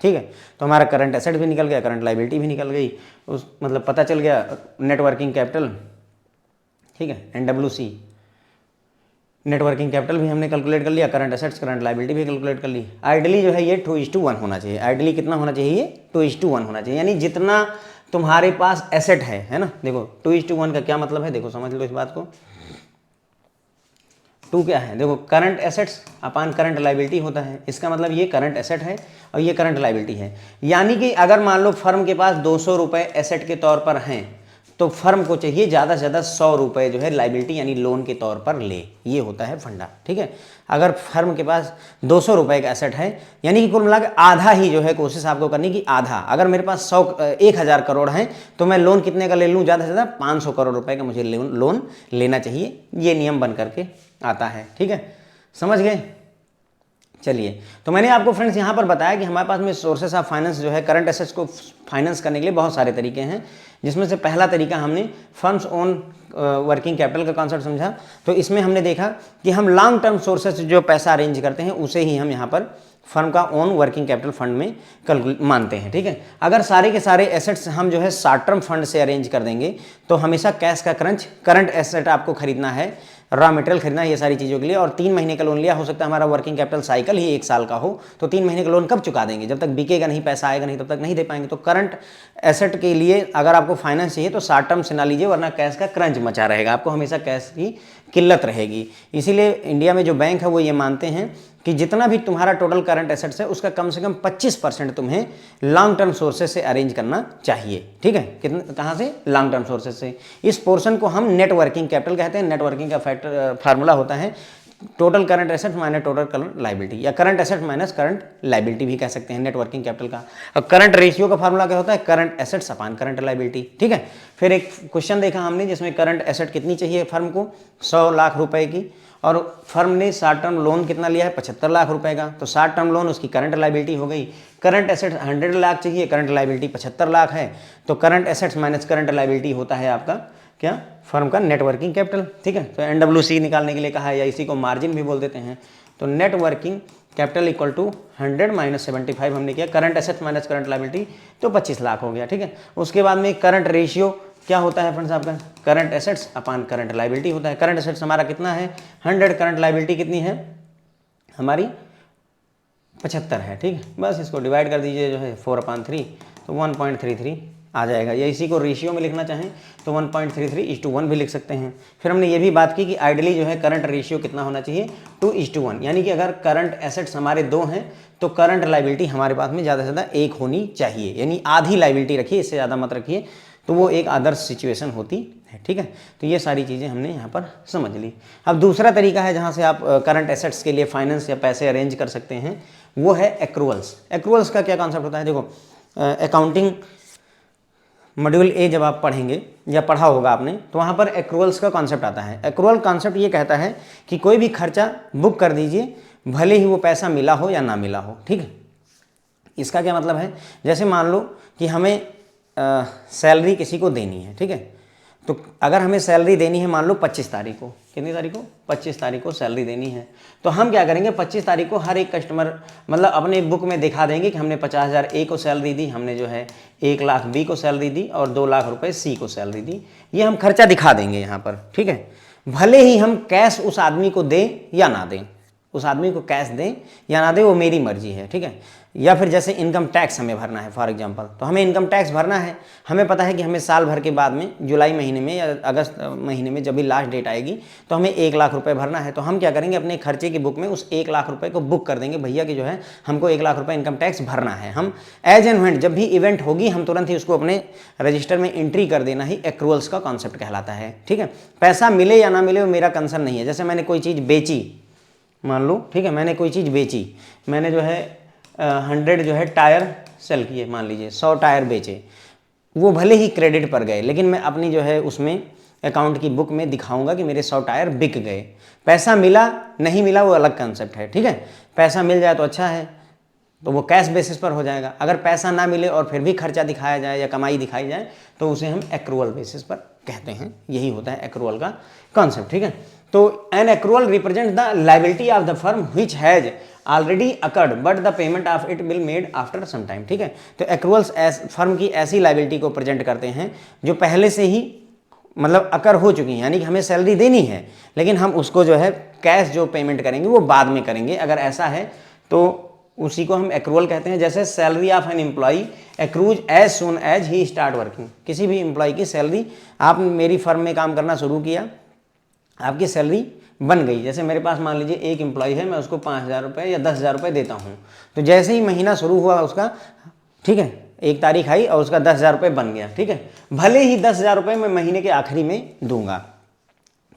ठीक है। तो हमारा करंट एसेट भी निकल गया, करंट लायबिलिटी भी निकल गई, उस मतलब पता चल गया नेट वर्किंग कैपिटल, ठीक है। NWC नेट वर्किंग कैपिटल भी हमने कैलकुलेट कर लिया, करंट एसेट्स करंट लायबिलिटी भी कैलकुलेट कर ली। आइडली जो है ये 2:1 होना चाहिए। आइडली कितना होना चाहिए, ये 2:1 होना चाहिए, यानी जितना तुम्हारे पास एसेट है ना। देखो 2:1 का क्या मतलब है, देखो समझ लो इस बात को। 2 क्या है, देखो करंट एसेट्स अपान करंट लायबिलिटी होता है। इसका मतलब ये करंट एसेट है और ये करंट लायबिलिटी है। यानी कि अगर मान लो फर्म के पास 200 रुपये एसेट के तौर पर हैं, तो फर्म को चाहिए ज़्यादा से ज़्यादा 100 रुपये जो है लायबिलिटी यानी लोन के तौर पर ले। ये होता है फंडा, ठीक है। अगर फर्म के पास 200 रुपये का एसेट है, यानी कि कुल मिला के आधा ही जो है कोशिश आपको करनी की आधा। अगर मेरे पास 1000 करोड़ है तो मैं लोन कितने का ले लूँ, ज़्यादा से ज़्यादा 500 करोड़ रुपये का मुझे लोन लेना चाहिए। ये नियम बन करके आता है, ठीक है। समझ गए। चलिए, तो मैंने आपको फ्रेंड्स यहाँ पर बताया कि हमारे पास में सोर्सेस ऑफ फाइनेंस जो है करंट एसेट्स को फाइनेंस करने के लिए बहुत सारे तरीके हैं, जिसमें से पहला तरीका हमने फर्म्स ओन वर्किंग कैपिटल का कॉन्सेप्ट समझा। तो इसमें हमने देखा कि हम लॉन्ग टर्म सोर्सेस जो पैसा अरेंज करते हैं उसे ही हम यहाँ पर फर्म का ओन वर्किंग कैपिटल फंड में मानते हैं, ठीक है। अगर सारे के सारे एसेट्स हम जो है शॉर्ट टर्म फंड से अरेंज कर देंगे तो हमेशा कैश का क्रंच, करंट एसेट आपको खरीदना है, रॉ मटेरियल खरीदना है, ये सारी चीज़ों के लिए, और 3 महीने का लोन लिया, हो सकता है हमारा वर्किंग कैपिटल साइकिल ही 1 साल का हो, तो 3 महीने का लोन कब चुका देंगे, जब तक बिकेगा नहीं, पैसा आएगा नहीं, तब तक नहीं दे पाएंगे। तो करंट एसेट के लिए अगर आपको फाइनेंस चाहिए तो शॉर्ट टर्म से ना लीजिए, वरना कैश का क्रंच मचा रहेगा, आपको हमेशा कैश की किल्लत रहेगी। इसीलिए इंडिया में जो बैंक है वो ये मानते हैं कि जितना भी तुम्हारा टोटल करंट एसेट्स है उसका कम से कम 25% तुम्हें लॉन्ग टर्म सोर्सेज से अरेंज करना चाहिए, ठीक है। कितने, कहाँ से, लॉन्ग टर्म सोर्सेज से। इस पोर्शन को हम नेट वर्किंग कैपिटल कहते हैं। नेट वर्किंग का फार्मूला होता है total current asset minus total current liability, या current asset minus current liability भी कह सकते हैं नेट वर्किंग कैपिटल का। और करंट रेशियो का फार्मूला क्या होता है, करंट एसेट्स अपान करंट लायबिलिटी, ठीक है। फिर एक क्वेश्चन देखा हमने जिसमें करंट एसेट कितनी चाहिए फर्म को, 100 लाख रुपए की, और फर्म ने शॉर्ट टर्म लोन कितना लिया है 75 लाख रुपए का, तो शॉर्ट टर्म लोन उसकी करंट लायबिलिटी हो गई। करंट एसेट 100 लाख चाहिए, करंट लायबिलिटी 75 लाख है, तो current assets minus current liability होता है आपका क्या, फर्म का नेट वर्किंग कैपिटल, ठीक है। तो NWC निकालने के लिए कहा है, या इसी को मार्जिन भी बोल देते हैं। तो net working capital equal to 100 minus 75 हमने किया, current assets minus current liability, तो 25 लाख हो गया, ठीक है। उसके बाद में करंट रेशियो क्या होता है फ्रेंड्स आपका, करंट एसेट्स अपान करंट लायबिलिटी होता है। करंट एसेट्स हमारा कितना है 100, करंट लायबिलिटी कितनी है हमारी 75 है, ठीक है। बस इसको डिवाइड कर दीजिए जो है 4/3, तो 1.33 आ जाएगा। या इसी को रेशियो में लिखना चाहें तो 1.33:1 भी लिख सकते हैं। फिर हमने ये भी बात की कि आइडली जो है करंट रेशियो कितना होना चाहिए 2:1, यानी कि अगर करंट एसेट्स हमारे 2 हैं तो करंट लायबिलिटी हमारे पास में ज़्यादा से ज़्यादा 1 होनी चाहिए, यानी आधी लायबिलिटी रखिए, इससे ज़्यादा मत रखिए, तो वो एक आदर्श सिचुएशन होती है, ठीक है। तो ये सारी चीज़ें हमने यहाँ पर समझ ली। अब दूसरा तरीका है जहाँ से आप करंट एसेट्स के लिए फाइनेंस या पैसे अरेंज कर सकते हैं, वो है एक्रूअल्स। एक्रूअल्स का क्या कॉन्सेप्ट होता है, देखो अकाउंटिंग मॉड्यूल ए जब आप पढ़ेंगे या पढ़ा होगा आपने, तो वहाँ पर एक्रूअल्स का कॉन्सेप्ट आता है। एक्रूअल कॉन्सेप्ट ये कहता है कि कोई भी खर्चा बुक कर दीजिए, भले ही वो पैसा मिला हो या ना मिला हो, ठीक है। इसका क्या मतलब है, जैसे मान लो कि हमें सैलरी किसी को देनी है, ठीक है, तो अगर हमें सैलरी देनी है मान लो 25 तारीख को, कितनी तारीख को, 25 तारीख को सैलरी देनी है, तो हम क्या करेंगे 25 तारीख को हर एक कस्टमर मतलब अपने बुक में दिखा देंगे कि हमने 50,000 ए को सैलरी दी, हमने जो है 1 लाख बी को सैलरी दी और 2 लाख रुपए सी को सैलरी दी। ये हम खर्चा दिखा देंगे यहाँ पर, ठीक है। भले ही हम कैश उस आदमी को दें या ना दें, उस आदमी को कैश दें या ना दें वो मेरी मर्जी है, ठीक है। या फिर जैसे इनकम टैक्स हमें भरना है फॉर एग्जांपल, तो हमें इनकम टैक्स भरना है, हमें पता है कि हमें साल भर के बाद में जुलाई महीने में या अगस्त महीने में जब भी लास्ट डेट आएगी तो हमें 1 लाख रुपए भरना है। तो हम क्या करेंगे अपने खर्चे की बुक में उस 1 लाख रुपए को बुक कर देंगे, भैया कि जो है हमको 1 लाख रुपए इनकम टैक्स भरना है। हम एज एंड व्हेन जब भी इवेंट होगी हम तुरंत ही उसको अपने रजिस्टर में एंट्री कर देना ही एक्रूअल्स का कॉन्सेप्ट कहलाता है, ठीक है। पैसा मिले या ना मिले वो मेरा कंसर्न नहीं है। जैसे मैंने कोई चीज़ बेची मान लो, ठीक है, मैंने कोई चीज़ बेची, मैंने जो है 100 जो है टायर सेल किए, मान लीजिए 100 टायर बेचे, वो भले ही क्रेडिट पर गए लेकिन मैं अपनी जो है उसमें अकाउंट की बुक में दिखाऊंगा कि मेरे 100 टायर बिक गए। पैसा मिला नहीं मिला वो अलग कंसेप्ट है, ठीक है। पैसा मिल जाए तो अच्छा है, तो वो कैश बेसिस पर हो जाएगा। अगर पैसा ना मिले और फिर भी खर्चा दिखाया जाए या कमाई दिखाई जाए तो उसे हम एक्रूअल बेसिस पर कहते हैं। यही होता है एक्रूअल का कॉन्सेप्ट, ठीक है। तो an accrual represent the liability of the firm which has already accrued but the payment of it will made after some time, ठीक है। तो एक्रूअल्स फर्म की ऐसी लायबिलिटी को प्रेजेंट करते हैं जो पहले से ही मतलब अकर हो चुकी है, यानी कि हमें सैलरी देनी है लेकिन हम उसको जो है कैश जो पेमेंट करेंगे वो बाद में करेंगे। अगर ऐसा है तो उसी को हम एक्रूअल कहते हैं। जैसे salary of an employee accrues as soon as ही स्टार्ट वर्किंग, किसी भी एम्प्लॉय की सैलरी, आप मेरी फर्म में काम करना शुरू किया, आपकी सैलरी बन गई। जैसे मेरे पास मान लीजिए एक एम्प्लॉय है, मैं उसको 5,000 रुपये या 10,000 रुपये देता हूँ, तो जैसे ही महीना शुरू हुआ उसका, ठीक है, 1 तारीख आई और उसका 10,000 रुपये बन गया, ठीक है। भले ही 10,000 रुपये मैं महीने के आखिरी में दूंगा,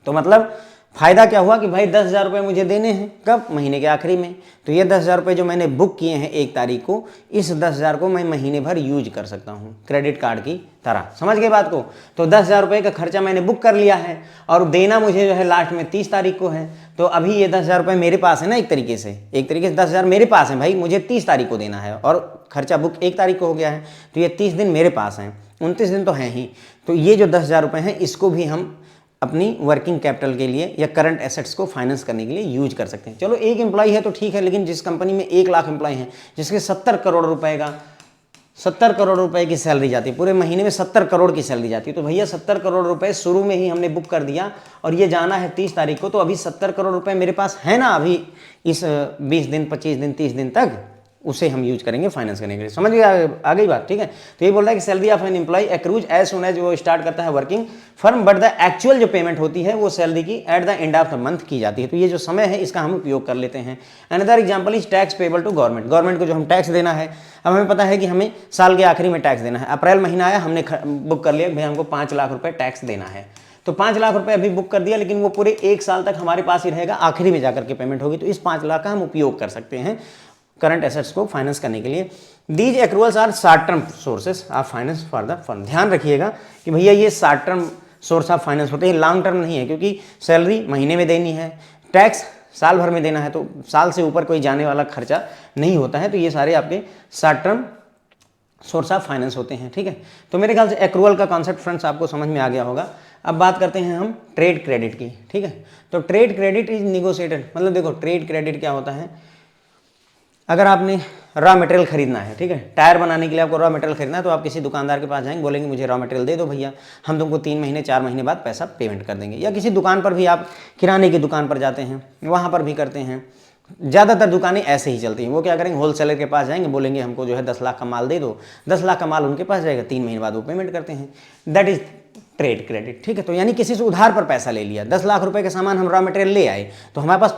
तो मतलब फ़ायदा क्या हुआ कि भाई 10,000 रुपये मुझे देने हैं, कब, महीने के आखिरी में। तो ये 10,000 रुपये जो मैंने बुक किए हैं 1 तारीख को, इस 10,000 को मैं महीने भर यूज कर सकता हूँ क्रेडिट कार्ड की तरह। समझ गए बात को। तो 10,000 रुपये का खर्चा मैंने बुक कर लिया है और देना मुझे जो है लास्ट में 30 तारीख को है। तो अभी ये 10,000 रुपये मेरे पास है ना, एक तरीके से 10,000 मेरे पास है भाई, मुझे 30 तारीख को देना है और खर्चा बुक 1 तारीख को हो गया है, तो ये 30 दिन मेरे पास हैं, 29 दिन तो हैं ही। तो ये जो 10,000 रुपये हैं इसको भी हम अपनी वर्किंग कैपिटल के लिए या करंट एसेट्स को फाइनेंस करने के लिए यूज कर सकते हैं। चलो एक एम्प्लॉय है तो ठीक है, लेकिन जिस कंपनी में 1 लाख एम्प्लॉय हैं, जिसके 70 करोड़ रुपए का 70 करोड़ रुपए की सैलरी जाती है, पूरे महीने में 70 करोड़ की सैलरी जाती है, तो भैया 70 करोड़ रुपए शुरू में ही हमने बुक कर दिया और ये जाना है 30 तारीख को, तो अभी 70 करोड़ रुपए मेरे पास है ना अभी इस 20 दिन 25 दिन 30 दिन तक, उसे हम यूज करेंगे फाइनेंस करने के लिए। समझ आ गई बात, ठीक है। तो ये बोल रहा है कि salary of an employee accrues as soon as वो स्टार्ट करता है working firm, but the actual जो पेमेंट होती है वो सैलरी की at the end of the month की जाती है। तो ये जो समय है इसका हम उपयोग कर लेते हैं। Another example is tax payable to government. Government को जो हम टैक्स देना है, अब हमें पता है कि हमें साल के आखिरी में टैक्स देना है। अप्रैल महीना आया, हमने बुक कर लिया भैया हमको 5 लाख रुपए टैक्स देना है, तो 5 लाख रुपए अभी बुक कर दिया, लेकिन वो पूरे 1 साल तक हमारे पास ही रहेगा, आखिरी में जाकर के पेमेंट होगी। तो इस 5 लाख का हम उपयोग कर सकते हैं करंट एसेट्स को फाइनेंस करने के लिए। These accruals are short term sources of finance for the firm. ध्यान रखिएगा कि भैया ये short term source of finance होते हैं, लॉन्ग टर्म नहीं है, क्योंकि सैलरी महीने में देनी है, टैक्स साल भर में देना है, तो साल से ऊपर कोई जाने वाला खर्चा नहीं होता है। तो ये सारे आपके short term source of finance होते हैं, ठीक है। तो मेरे ख्याल से एक्रूअल का कॉन्सेप्ट फ्रेंड्स आपको समझ में आ गया होगा। अब बात करते हैं हम ट्रेड क्रेडिट की, ठीक है। तो ट्रेड क्रेडिट इज निगोशिएटेड, मतलब देखो ट्रेड क्रेडिट क्या होता है, अगर आपने रॉ मटेरियल खरीदना है, ठीक है, टायर बनाने के लिए आपको रॉ मटेरियल खरीदना है, तो आप किसी दुकानदार के पास जाएंगे, बोलेंगे मुझे रॉ मटेरियल दे दो भैया, हम तुमको 3 महीने 4 महीने बाद पैसा पेमेंट कर देंगे। या किसी दुकान पर भी, आप किराने की दुकान पर जाते हैं, वहाँ पर भी करते हैं। ज़्यादातर दुकानें ऐसे ही चलती हैं। वो क्या करेंगे, होलसेलर के पास जाएंगे, बोलेंगे हमको जो है 10 लाख का माल दे दो, 10 लाख का माल उनके पास जाएगा, 3 महीने बाद वो पेमेंट करते हैं। दैट इज ट्रेड क्रेडिट, ठीक है। तो यानी किसी से उधार पर पैसा ले लिया, 10 लाख रुपए के सामान हम रॉ मटेरियल ले आए, तो हमारे पास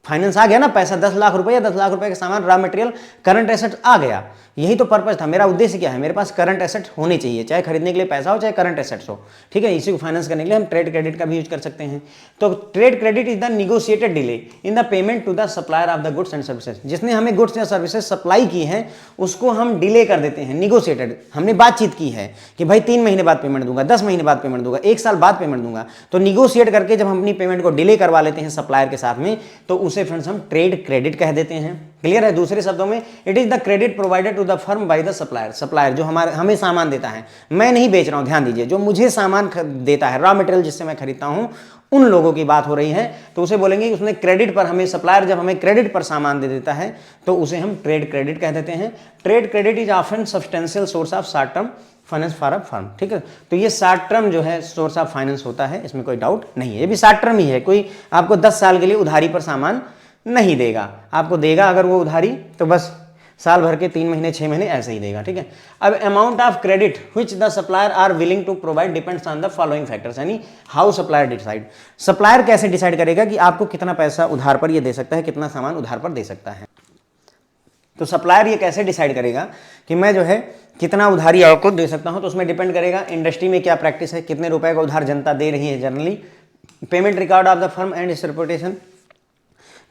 फाइनेंस आ गया ना, पैसा 10 लाख रुपए या 10 लाख रुपए के सामान रॉ मटेरियल करंट एसेट आ गया। यही तो पर्पस था, मेरा उद्देश्य क्या है, मेरे पास करंट एसेट होने चाहिए, चाहे खरीदने के लिए पैसा हो चाहे करंट एसेट्स हो, ठीक है। इसी को फाइनेंस करने के लिए हम ट्रेड क्रेडिट का भी यूज कर सकते हैं। तो trade credit is the negotiated delay in the payment to the supplier of the goods and services. जिसने हमें गुड्स या सर्विसेज सप्लाई की है उसको हम डिले कर देते हैं, निगोशिएटेड। हमने बातचीत की है कि भाई 3 महीने बाद पेमेंट दूंगा, 10 महीने बाद पेमेंट दूंगा, 1 साल बाद पेमेंट दूंगा, तो निगोशिएट करके जब हम अपनी पेमेंट को डिले करवा लेते हैं सप्लायर के साथ में, तो उसे फ्रेंड्स हम ट्रेड क्रेडिट कह देते हैं। क्लियर है? दूसरे शब्दों में it is the credit provided to the firm by the supplier. Supplier जो हमें सामान देता है, मैं नहीं बेच रहा हूं, ध्यान दीजिए, जो मुझे सामान देता है, रॉ मटेरियल जिससे मैं खरीदता हूं, उन लोगों की बात हो रही है। तो उसे बोलेंगे उसने क्रेडिट पर हमें, सप्लायर जब हमें क्रेडिट पर सामान दे देता है तो उसे हम ट्रेड क्रेडिट कह देते हैं। Trade credit is often substantial source of short term finance for a firm. ठीक है, तो ये शॉर्ट टर्म जो है सोर्स ऑफ फाइनेंस होता है, इसमें कोई डाउट नहीं है। ये भी शॉर्ट टर्म ही है, कोई आपको 10 साल के लिए उधारी पर सामान नहीं देगा। आपको देगा अगर वो उधारी तो बस साल भर के 3 महीने 6 महीने ऐसे ही देगा। ठीक है, अब amount of credit which the supplier are willing to provide depends on the following factors, यानी हाउ सप्लायर डिसाइड। सप्लायर कैसे डिसाइड करेगा कि आपको कितना पैसा उधार पर ये दे सकता है, कितना सामान उधार पर दे सकता है। तो सप्लायर ये कैसे डिसाइड करेगा कि मैं जो है कितना उधारी आपको दे सकता हूं, तो उसमें डिपेंड करेगा इंडस्ट्री में क्या प्रैक्टिस है, कितने रुपए का उधार जनता दे रही है generally, payment record of the firm and it's reputation,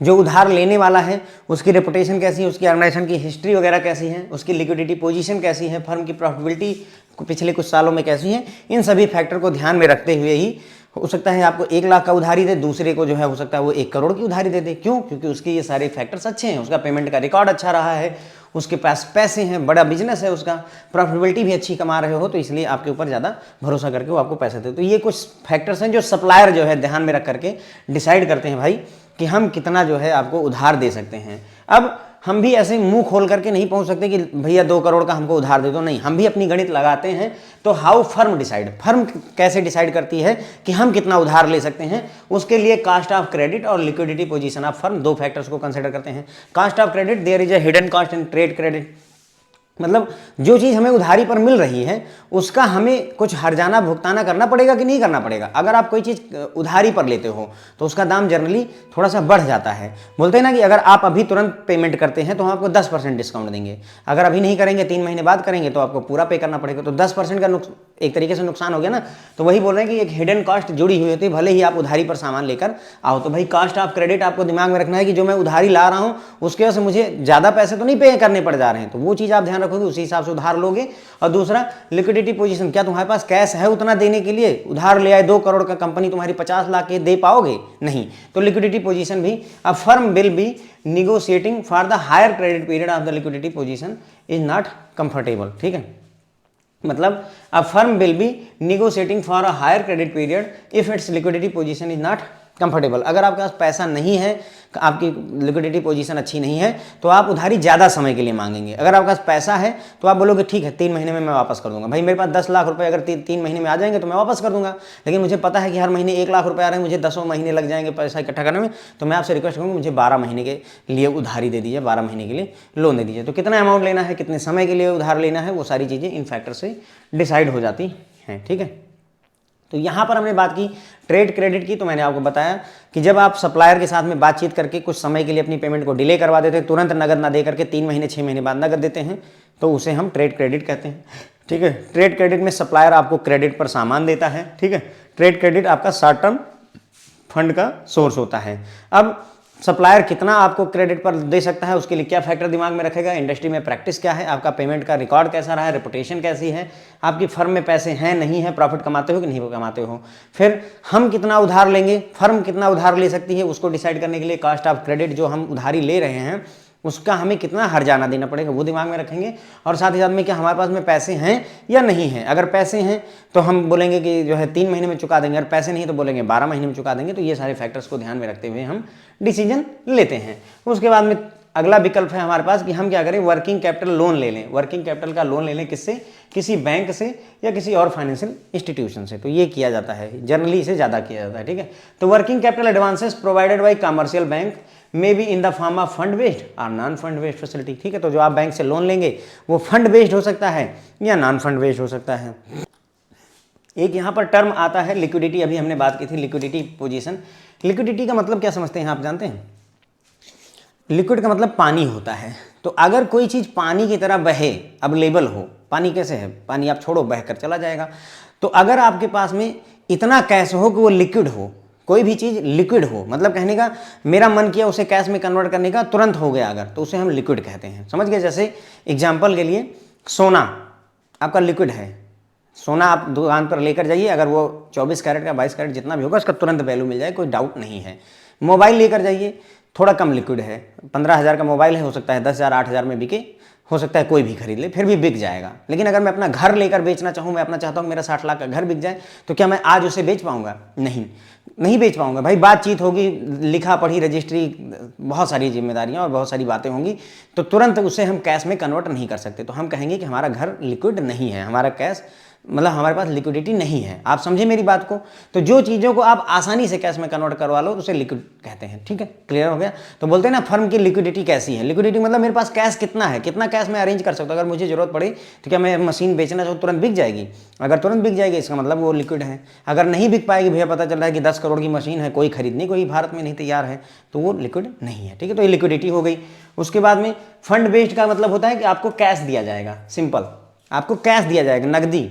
जो उधार लेने वाला है उसकी रेपुटेशन कैसी है, उसकी ऑर्गेनाइजेशन की हिस्ट्री वगैरह कैसी है, उसकी लिक्विडिटी पोजीशन कैसी है, फर्म की प्रॉफिटेबिलिटी पिछले कुछ सालों में कैसी है। इन सभी फैक्टर को ध्यान में रखते हुए ही हो सकता है आपको 1 लाख का उधारी दे, दूसरे को जो है हो सकता है वो 1 करोड़ की उधारी दे दे। क्यों? क्योंकि उसके ये सारे फैक्टर्स अच्छे हैं, उसका पेमेंट का रिकॉर्ड अच्छा रहा है, उसके पास पैसे हैं, बड़ा बिजनेस है, उसका प्रॉफिटेबिलिटी भी अच्छी कमा रहे हो, तो इसलिए आपके ऊपर ज़्यादा भरोसा करके वो आपको पैसे दे। तो ये कुछ फैक्टर्स हैं जो सप्लायर जो है ध्यान में रख करके डिसाइड करते हैं भाई कि हम कितना जो है आपको उधार दे सकते हैं। अब हम भी ऐसे मुंह खोल करके नहीं पहुंच सकते कि भैया 2 करोड़ का हमको उधार दे दो, नहीं, हम भी अपनी गणित लगाते हैं। तो हाउ फर्म डिसाइड, फर्म कैसे डिसाइड करती है कि हम कितना उधार ले सकते हैं, उसके लिए कास्ट ऑफ क्रेडिट और liquidity position of firm, 2 factors को कंसिडर करते हैं। Cost of credit, there is a hidden cost in trade credit, मतलब जो चीज़ हमें उधारी पर मिल रही है उसका हमें कुछ हर्जाना भुगताना करना पड़ेगा कि नहीं करना पड़ेगा। अगर आप कोई चीज़ उधारी पर लेते हो तो उसका दाम जनरली थोड़ा सा बढ़ जाता है। बोलते हैं ना कि अगर आप अभी तुरंत पेमेंट करते हैं तो हम आपको 10% डिस्काउंट देंगे, अगर अभी नहीं करेंगे 3 महीने बाद करेंगे तो आपको पूरा पे करना पड़ेगा। तो 10% का एक तरीके से नुकसान हो गया ना। तो वही बोल रहे हैं कि एक हिडन कॉस्ट जुड़ी हुई होती है, भले ही आप उधारी पर सामान लेकर आओ। तो भाई कास्ट ऑफ क्रेडिट आपको दिमाग में रखना है कि जो मैं उधारी ला रहा हूँ उसके वजह से मुझे ज़्यादा पैसे तो नहीं पे करने पड़ जा रहे हैं, तो वो चीज़ आप ध्यान रखोगे, उसी हिसाब से उधार लोगे। और दूसरा लिक्विडिटी पोजीशन, क्या तुम्हारे पास कैश है उतना देने के लिए? उधार ले आए 2 करोड़ का, कंपनी तुम्हारी 50 लाख के दे पाओगे? नहीं। तो लिक्विडिटी पोजीशन भी, a firm will be negotiating for the higher credit period of the liquidity position is not comfortable. ठीक है, मतलब a firm will be negotiating for a higher credit period if its liquidity position is not comfortable. अगर आपके पास पैसा नहीं है, आपकी liquidity position अच्छी नहीं है, तो आप उधारी ज़्यादा समय के लिए मांगेंगे। अगर आपके पास पैसा है तो आप बोलोगे ठीक है 3 महीने में मैं वापस कर दूंगा। भाई मेरे पास 10 लाख रुपए अगर 3 महीने में आ जाएंगे तो मैं वापस कर दूंगा, लेकिन मुझे पता है कि हर महीने 1 लाख रुपए आ रहे हैं, मुझे 10 महीने लग जाएंगे पैसा इकट्ठा करने में, तो मैं आपसे रिक्वेस्ट करूँगा मुझे 12 महीने के लिए उधारी दे दीजिए, 12 महीने के लिए लोन दे दीजिए। तो कितना अमाउंट लेना है, कितने समय के लिए उधार लेना है, वो सारी चीज़ें इन फैक्टर से डिसाइड हो जाती हैं। ठीक है, तो यहाँ पर हमने बात की ट्रेड क्रेडिट की। तो मैंने आपको बताया कि जब आप सप्लायर के साथ में बातचीत करके कुछ समय के लिए अपनी पेमेंट को डिले करवा देते हैं, तुरंत नगद ना दे करके 3 महीने 6 महीने बाद नगद देते हैं, तो उसे हम ट्रेड क्रेडिट कहते हैं। ठीक है, ट्रेड क्रेडिट में सप्लायर आपको क्रेडिट पर सामान देता है। ठीक है, ट्रेड क्रेडिट आपका शॉर्ट टर्म फंड का सोर्स होता है। अब सप्लायर कितना आपको क्रेडिट पर दे सकता है, उसके लिए क्या फैक्टर दिमाग में रखेगा? इंडस्ट्री में प्रैक्टिस क्या है, आपका पेमेंट का रिकॉर्ड कैसा रहा है, रेपुटेशन कैसी है, आपकी फर्म में पैसे हैं नहीं है, प्रॉफिट कमाते हो कि नहीं कमाते हो। फिर हम कितना उधार लेंगे, फर्म कितना उधार ले सकती है, उसको डिसाइड करने के लिए कास्ट ऑफ क्रेडिट, जो हम उधारी ले रहे हैं उसका हमें कितना हर्जाना देना पड़ेगा, वो दिमाग में रखेंगे। और साथ ही साथ में क्या हमारे पास में पैसे हैं या नहीं हैं। अगर पैसे हैं तो हम बोलेंगे कि जो है 3 महीने में चुका देंगे, अगर पैसे नहीं तो बोलेंगे 12 महीने में चुका देंगे। तो ये सारे फैक्टर्स को ध्यान में रखते हुए हम डिसीजन लेते हैं। उसके बाद में अगला विकल्प है हमारे पास कि हम क्या करें, वर्किंग कैपिटल लोन ले लें। वर्किंग कैपिटल का लोन ले लें, किससे? किसी बैंक से या किसी और फाइनेंशियल इंस्टीट्यूशन से। तो ये किया जाता है, जनरली इसे ज़्यादा किया जाता है। ठीक है, तो working capital advances provided by commercial bank may be in the form of fund based और नॉन फंड बेस्ड फैसिलिटी। ठीक है, तो जो आप बैंक से लोन लेंगे वो फंड बेस्ड हो सकता है या नॉन फंड बेस्ड हो सकता है। एक यहाँ पर टर्म आता है लिक्विडिटी, अभी हमने बात की थी लिक्विडिटी पोजीशन। लिक्विडिटी का मतलब क्या समझते हैं आप जानते हैं? लिक्विड का मतलब पानी होता है। तो अगर कोई चीज़ पानी की तरह बहे, अवेलेबल हो, पानी कैसे है, पानी आप छोड़ो बह कर चला जाएगा। तो अगर आपके पास में इतना कैश हो कि वो लिक्विड हो, कोई भी चीज़ लिक्विड हो, मतलब कहने का मेरा मन किया उसे कैश में कन्वर्ट करने का, तुरंत हो गया अगर, तो उसे हम लिक्विड कहते हैं। समझ गए? जैसे एग्जाम्पल के लिए सोना आपका लिक्विड है, सोना आप दुकान पर लेकर जाइए, अगर वो 24 कैरेट का 22 कैरेट जितना भी होगा उसका तुरंत वैल्यू मिल जाए, कोई डाउट नहीं है। मोबाइल लेकर जाइए, थोड़ा कम लिक्विड है, 15,000 का मोबाइल है, हो सकता है 10,000 8,000 में बिके, हो सकता है कोई भी खरीद ले, फिर भी बिक जाएगा। लेकिन अगर मैं अपना घर लेकर बेचना चाहूँ, मैं अपना चाहता हूँ मेरा 60 लाख का घर बिक जाए, तो क्या मैं आज उसे बेच पाऊंगा? नहीं बेच पाऊंगा भाई। बातचीत होगी, लिखा पढ़ी, रजिस्ट्री, बहुत सारी जिम्मेदारियां और बहुत सारी बातें होंगी, तो तुरंत उसे हम कैश में कन्वर्ट नहीं कर सकते। तो हम कहेंगे कि हमारा घर लिक्विड नहीं है, हमारा कैश मतलब हमारे पास लिक्विडिटी नहीं है। आप समझे मेरी बात को? तो जो चीज़ों को आप आसानी से कैश में कन्वर्ट करवा लो, उसे लिक्विड कहते हैं। ठीक है, क्लियर हो गया? तो बोलते हैं ना फर्म की लिक्विडिटी कैसी है। लिक्विडिटी मतलब मेरे पास कैश कितना है, कितना कैश मैं अरेंज कर सकता हूँ। अगर मुझे जरूरत पड़े तो क्या मैं मशीन बेचना चाहूँ तुरंत बिक जाएगी? अगर तुरंत बिक जाएगी इसका मतलब वो लिक्विड है। अगर नहीं बिक पाएगी, भैया पता चल रहा है कि 10 करोड़ की मशीन है, कोई खरीदने कोई भारत में नहीं तैयार है, तो वो लिक्विड नहीं है। ठीक है, तो ये लिक्विडिटी हो गई। उसके बाद में फंड बेस्ड का मतलब होता है कि आपको कैश दिया जाएगा, सिंपल, आपको कैश दिया जाएगा, नकदी,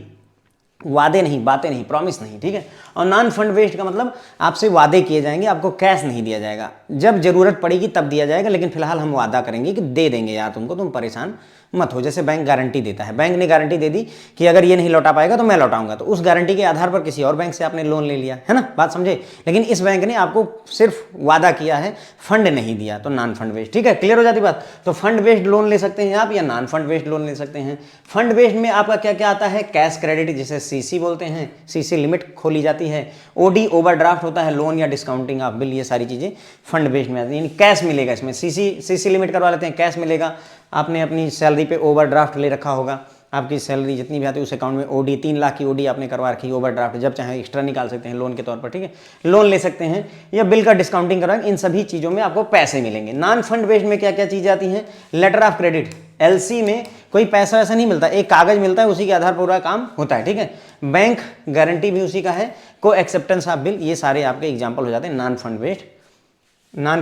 वादे नहीं, बातें नहीं, प्रॉमिस नहीं। ठीक है, और नॉन फंड बेस्ड का मतलब आपसे वादे किए जाएंगे, आपको कैश नहीं दिया जाएगा, जब जरूरत पड़ेगी तब दिया जाएगा, लेकिन फिलहाल हम वादा करेंगे कि दे देंगे यार तुमको, तुम परेशान मत हो। जैसे बैंक गारंटी देता है, बैंक ने गारंटी दे दी कि अगर ये नहीं लौटा पाएगा तो मैं लौटाऊंगा, तो उस गारंटी के आधार पर किसी और बैंक से आपने लोन ले लिया है ना, बात समझे? लेकिन इस बैंक ने आपको सिर्फ वादा किया है, फंड नहीं दिया, तो नॉन फंड बेस्ड। ठीक है, क्लियर हो जाती बात? तो फंड बेस्ड लोन ले सकते हैं आप, या नॉन फंड बेस्ड लोन ले सकते हैं। फंड बेस्ड में आपका क्या क्या आता है? कैश क्रेडिट, जिसे सीसी बोलते हैं, सीसी लिमिट खोली जाती है। ओडी ओवरड्राफ्ट होता है, लोन या डिस्काउंटिंग ऑफ बिल, ये सारी चीजें फंड बेस्ड में आती है, यानी कैश मिलेगा इसमें। सीसी लिमिट करवा लेते हैं, कैश मिलेगा। आपने अपनी सैलरी पे ओवरड्राफ्ट ले रखा होगा, आपकी सैलरी जितनी भी आती है उस अकाउंट में ओडी 3 लाख की ओडी आपने करवा रखी है, ओवरड्राफ्ट, जब चाहे एक्स्ट्रा निकाल सकते हैं लोन के तौर पर। ठीक है, लोन ले सकते हैं या बिल का डिस्काउंटिंग करवाएं, इन सभी चीज़ों में आपको पैसे मिलेंगे। नॉन फंड बेस्ड में क्या क्या चीज़ें आती हैं? लेटर ऑफ क्रेडिट, एलसी में कोई पैसा वैसा नहीं मिलता, एक कागज मिलता है, उसी के आधार पर पूरा काम होता है। ठीक है, बैंक गारंटी भी उसी का है, को एक्सेप्टेंस ऑफ बिल, ये सारे आपके एग्जाम्पल हो जाते हैं नॉन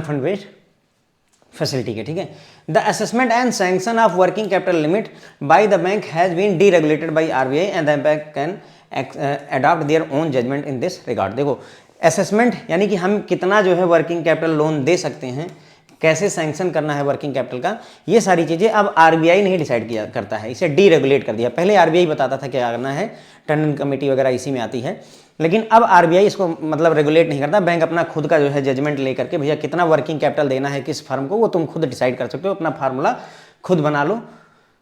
फंड बेस्ड फैसिलिटी के। ठीक है, the assessment and sanction of working capital limit by the bank has been deregulated by RBI and the bank can adopt their own judgement in this regard. देखो, assessment यानी कि हम कितना जो है वर्किंग कैपिटल लोन दे सकते हैं, कैसे सैंक्शन करना है वर्किंग कैपिटल का, ये सारी चीज़ें अब आरबीआई नहीं डिसाइड किया करता है, इसे डीरेगुलेट कर दिया। पहले आरबीआई बताता था क्या करना है, टंडन कमेटी वगैरह इसी में आती है, लेकिन अब आरबीआई इसको मतलब रेगुलेट नहीं करता। बैंक अपना खुद का जो है जजमेंट लेकर के, भैया कितना वर्किंग कैपिटल देना है किस फर्म को, वो तुम खुद डिसाइड कर सकते हो, अपना फार्मूला खुद बना लो।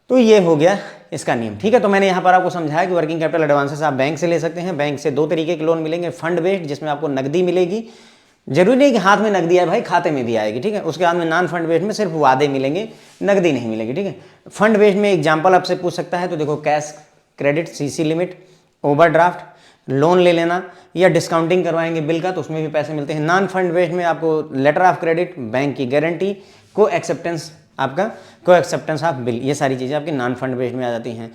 तो ये हो गया इसका नियम। ठीक है, तो मैंने यहाँ पर आपको समझाया कि वर्किंग कैपिटल एडवांसेस आप बैंक से ले सकते हैं। बैंक से 2 तरीके के लोन मिलेंगे, फंड बेस्ड जिसमें आपको नकदी मिलेगी, जरूरी नहीं कि हाथ में नकदी आए भाई, खाते में भी आएगी। ठीक है, उसके बाद में नॉन फंड बेस्ड में सिर्फ वादे मिलेंगे, नकदी नहीं मिलेगी। ठीक है, फंड बेस्ड में एग्जाम्पल आपसे पूछ सकता है, तो देखो cash credit, CC limit, overdraft, loan ले लेना या डिस्काउंटिंग करवाएंगे बिल का, तो उसमें भी पैसे मिलते हैं। नॉन फंड बेस्ड में आपको लेटर ऑफ क्रेडिट, बैंक की गारंटी, को एक्सेप्टेंस ऑफ बिल, ये सारी चीज़ें आपकी नॉन फंड बेस्ड में आ जाती हैं।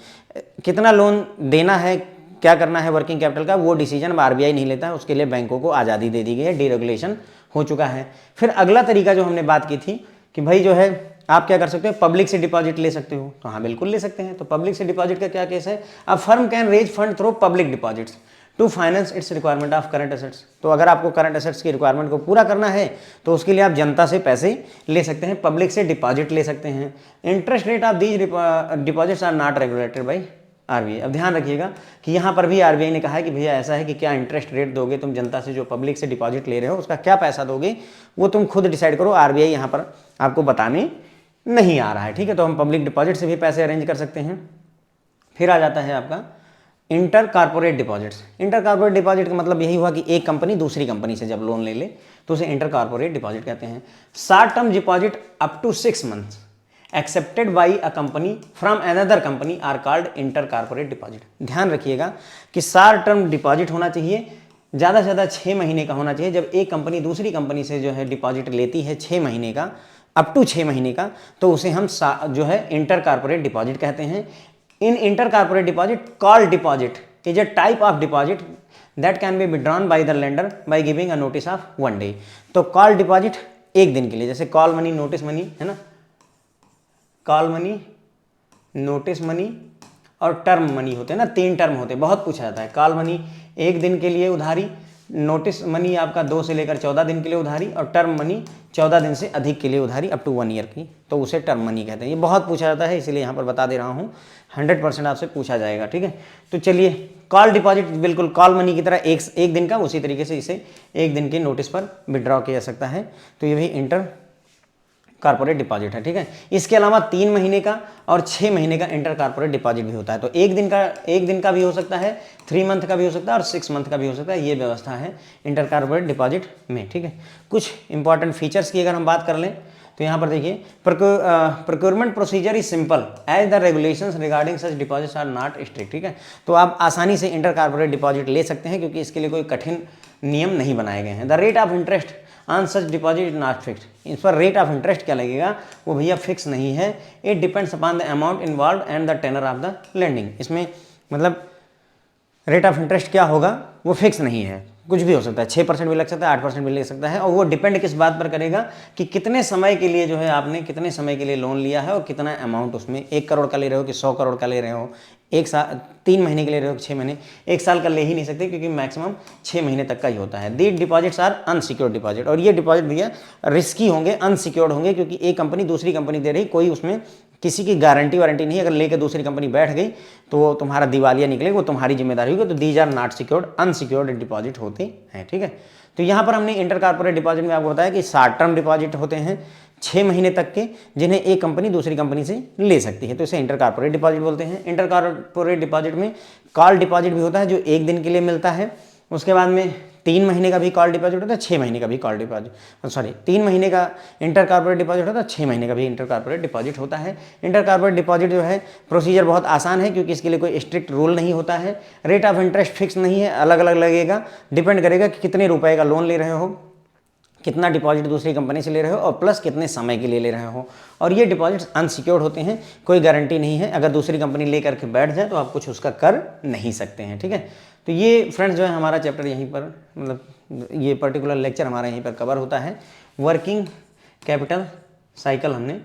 कितना लोन देना है, क्या करना है वर्किंग कैपिटल का, वो डिसीजन अब आरबीआई नहीं लेता है, उसके लिए बैंकों को आज़ादी दे दी गई है, डीरेगुलेशन हो चुका है। फिर अगला तरीका जो हमने बात की थी कि भाई जो है आप क्या कर सकते हो, पब्लिक से डिपॉजिट ले सकते हो, तो हाँ बिल्कुल ले सकते हैं। तो पब्लिक से डिपॉजिट का क्या केस है? अब firm can raise fund through public deposits to finance its requirement of current assets. तो अगर आपको करंट एसेट्स की रिक्वायरमेंट को पूरा करना है तो उसके लिए आप जनता से पैसे ले सकते हैं, पब्लिक से डिपॉजिट ले सकते हैं। Interest rate of these deposits are not regulated by RBI. अब ध्यान रखिएगा कि यहाँ पर भी आरबीआई ने कहा है कि भैया ऐसा है कि क्या इंटरेस्ट रेट दोगे तुम जनता से, जो पब्लिक से डिपॉजिट ले रहे हो उसका क्या पैसा दोगे वो तुम खुद डिसाइड करो, आरबीआई यहाँ पर आपको बताने नहीं आ रहा है। ठीक है, तो हम पब्लिक डिपॉजिट से भी पैसे अरेंज कर सकते हैं। फिर आ जाता है आपका inter corporate deposits. Inter corporate deposit का मतलब यही हुआ कि एक कंपनी दूसरी कंपनी से जब लोन ले ले तो उसे इंटर कारपोरेट डिपॉजिट कहते हैं। Short term deposit up to 6 months accepted by a company from another company are called inter corporate deposit. ध्यान रखिएगा कि शॉर्ट टर्म डिपॉजिट होना चाहिए, ज़्यादा से ज़्यादा 6 महीने का होना चाहिए। जब एक कंपनी दूसरी कंपनी से जो है डिपॉजिट लेती है 6 महीने का, अप टू 6 महीने का, तो उसे हम जो है इंटर कारपोरेट डिपॉजिट कहते हैं। In inter corporate deposit, call deposit is a type of deposit that can be withdrawn by the lender by giving a notice of 1 day. तो कॉल डिपॉजिट एक दिन के लिए, जैसे कॉल मनी, नोटिस मनी है ना, कॉल मनी, नोटिस मनी और term money होते हैं ना, 3 टर्म होते हैं, बहुत पूछा जाता है। कॉल मनी 1 दिन के लिए उधारी, नोटिस मनी आपका 2 से लेकर 14 दिन के लिए उधारी, और टर्म मनी 14 दिन से अधिक के लिए उधारी, अप टू 1 ईयर की, तो उसे टर्म मनी कहते हैं। ये बहुत पूछा जाता है, इसलिए यहाँ पर बता दे रहा हूँ, 100% आपसे पूछा जाएगा। ठीक है, तो चलिए कॉल डिपॉजिट बिल्कुल कॉल मनी की तरह एक दिन का, उसी तरीके से इसे 1 दिन के नोटिस पर विड्रॉ किया जा सकता है। तो ये भी इंटर कारपोरेट डिपॉजिट है, ठीक है। इसके अलावा 3 महीने का और 6 महीने का इंटर कारपोरेट डिपॉजिट भी होता है। तो एक दिन का भी हो सकता है, 3 मंथ का भी हो सकता है और 6 मंथ का भी हो सकता है। ये व्यवस्था है इंटर कारपोरेट डिपॉजिट में, ठीक है। कुछ इंपॉर्टेंट फीचर्स की अगर हम बात कर लें तो यहाँ पर देखिए, procurement procedure is simple as the regulations regarding such deposits are not strict, ठीक है। तो आप आसानी से इंटर कारपोरेट डिपॉजिट ले सकते हैं क्योंकि इसके लिए कोई कठिन नियम नहीं बनाए गए हैं। The rate of interest on such deposit is not fix, इस पर रेट ऑफ इंटरेस्ट क्या लगेगा वो भैया फिक्स नहीं है। It depends upon the amount involve and the tenor of the lending. इसमें मतलब रेट ऑफ इंटरेस्ट क्या होगा वो फिक्स नहीं है, कुछ भी हो सकता है, 6% भी लग सकता है, 8% भी ले सकता है। और वो डिपेंड किस बात पर करेगा कि कितने समय के लिए जो है आपने कितने समय के लिए लोन लिया है और कितना अमाउंट उसमें 1 करोड़ का ले रहे हो कि 100 करोड़ का ले रहे हो, 1 साल 3 महीने के ले रहे हो 6 महीने, 1 साल का ले ही नहीं सकते क्योंकि मैक्सिमम 6 महीने तक का ही होता है। दी डिपॉजिट्स आर अनसिक्योर्ड डिपॉजिट, और ये डिपॉजिट भैया रिस्की होंगे, अनसिक्योर्ड होंगे, क्योंकि एक कंपनी दूसरी कंपनी दे रही, कोई उसमें किसी की गारंटी वारंटी नहीं। अगर लेकर दूसरी कंपनी बैठ गई तो वो तुम्हारा दिवालिया निकले, वो तुम्हारी जिम्मेदारी होगी। तो these are not secured, unsecured deposit होते हैं, ठीक है। तो यहाँ पर हमने इंटर कारपोरेट डिपॉजिट में आपको बताया कि शॉर्ट टर्म डिपॉजिट होते हैं 6 महीने तक के, जिन्हें एक कंपनी दूसरी कंपनी से ले सकती है, तो इसे इंटर कारपोरेट डिपॉजिट बोलते हैं। इंटर कारपोरेट डिपॉजिट में कॉल डिपॉजिट भी होता है जो 1 दिन के लिए मिलता है। उसके बाद में 3 महीने का भी कॉल डिपॉजिट होता है, 6 महीने का भी कॉल डिपॉजिट, सॉरी 3 महीने का इंटर कारपोरेट डिपॉजिट होता है, 6 महीने का भी इंटर कारपोरेट डिपॉजिट होता है। इंटर कारपोरेट डिपॉजिट जो है प्रोसीजर बहुत आसान है क्योंकि इसके लिए कोई स्ट्रिक्ट रूल नहीं होता है। रेट ऑफ इंटरेस्ट फिक्स नहीं है, अलग अलग लगेगा, डिपेंड करेगा कि कितने रुपए का लोन ले रहे हो, कितना डिपॉजिट दूसरी कंपनी से ले रहे हो और प्लस कितने समय के लिए ले रहे हो। और ये डिपॉजिट्स अनसिक्योर्ड होते हैं, कोई गारंटी नहीं है, अगर दूसरी कंपनी ले करके बैठ जाए तो आप कुछ उसका कर नहीं सकते हैं, ठीक है। तो ये फ्रेंड्स जो है हमारा चैप्टर यहीं पर, मतलब ये पर्टिकुलर लेक्चर हमारा यहीं पर कवर होता है। वर्किंग कैपिटल साइकिल हमने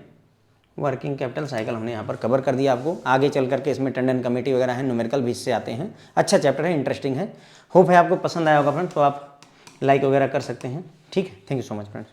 यहाँ पर कवर कर दिया आपको। आगे चल करके इसमें टंडन कमेटी वगैरह है, न्यूमेरिकल भी इससे आते हैं। अच्छा चैप्टर है, इंटरेस्टिंग है। होप है आपको पसंद आया होगा फ्रेंड्स, तो आप लाइक वगैरह कर सकते हैं, ठीक है। Thank you so much friends.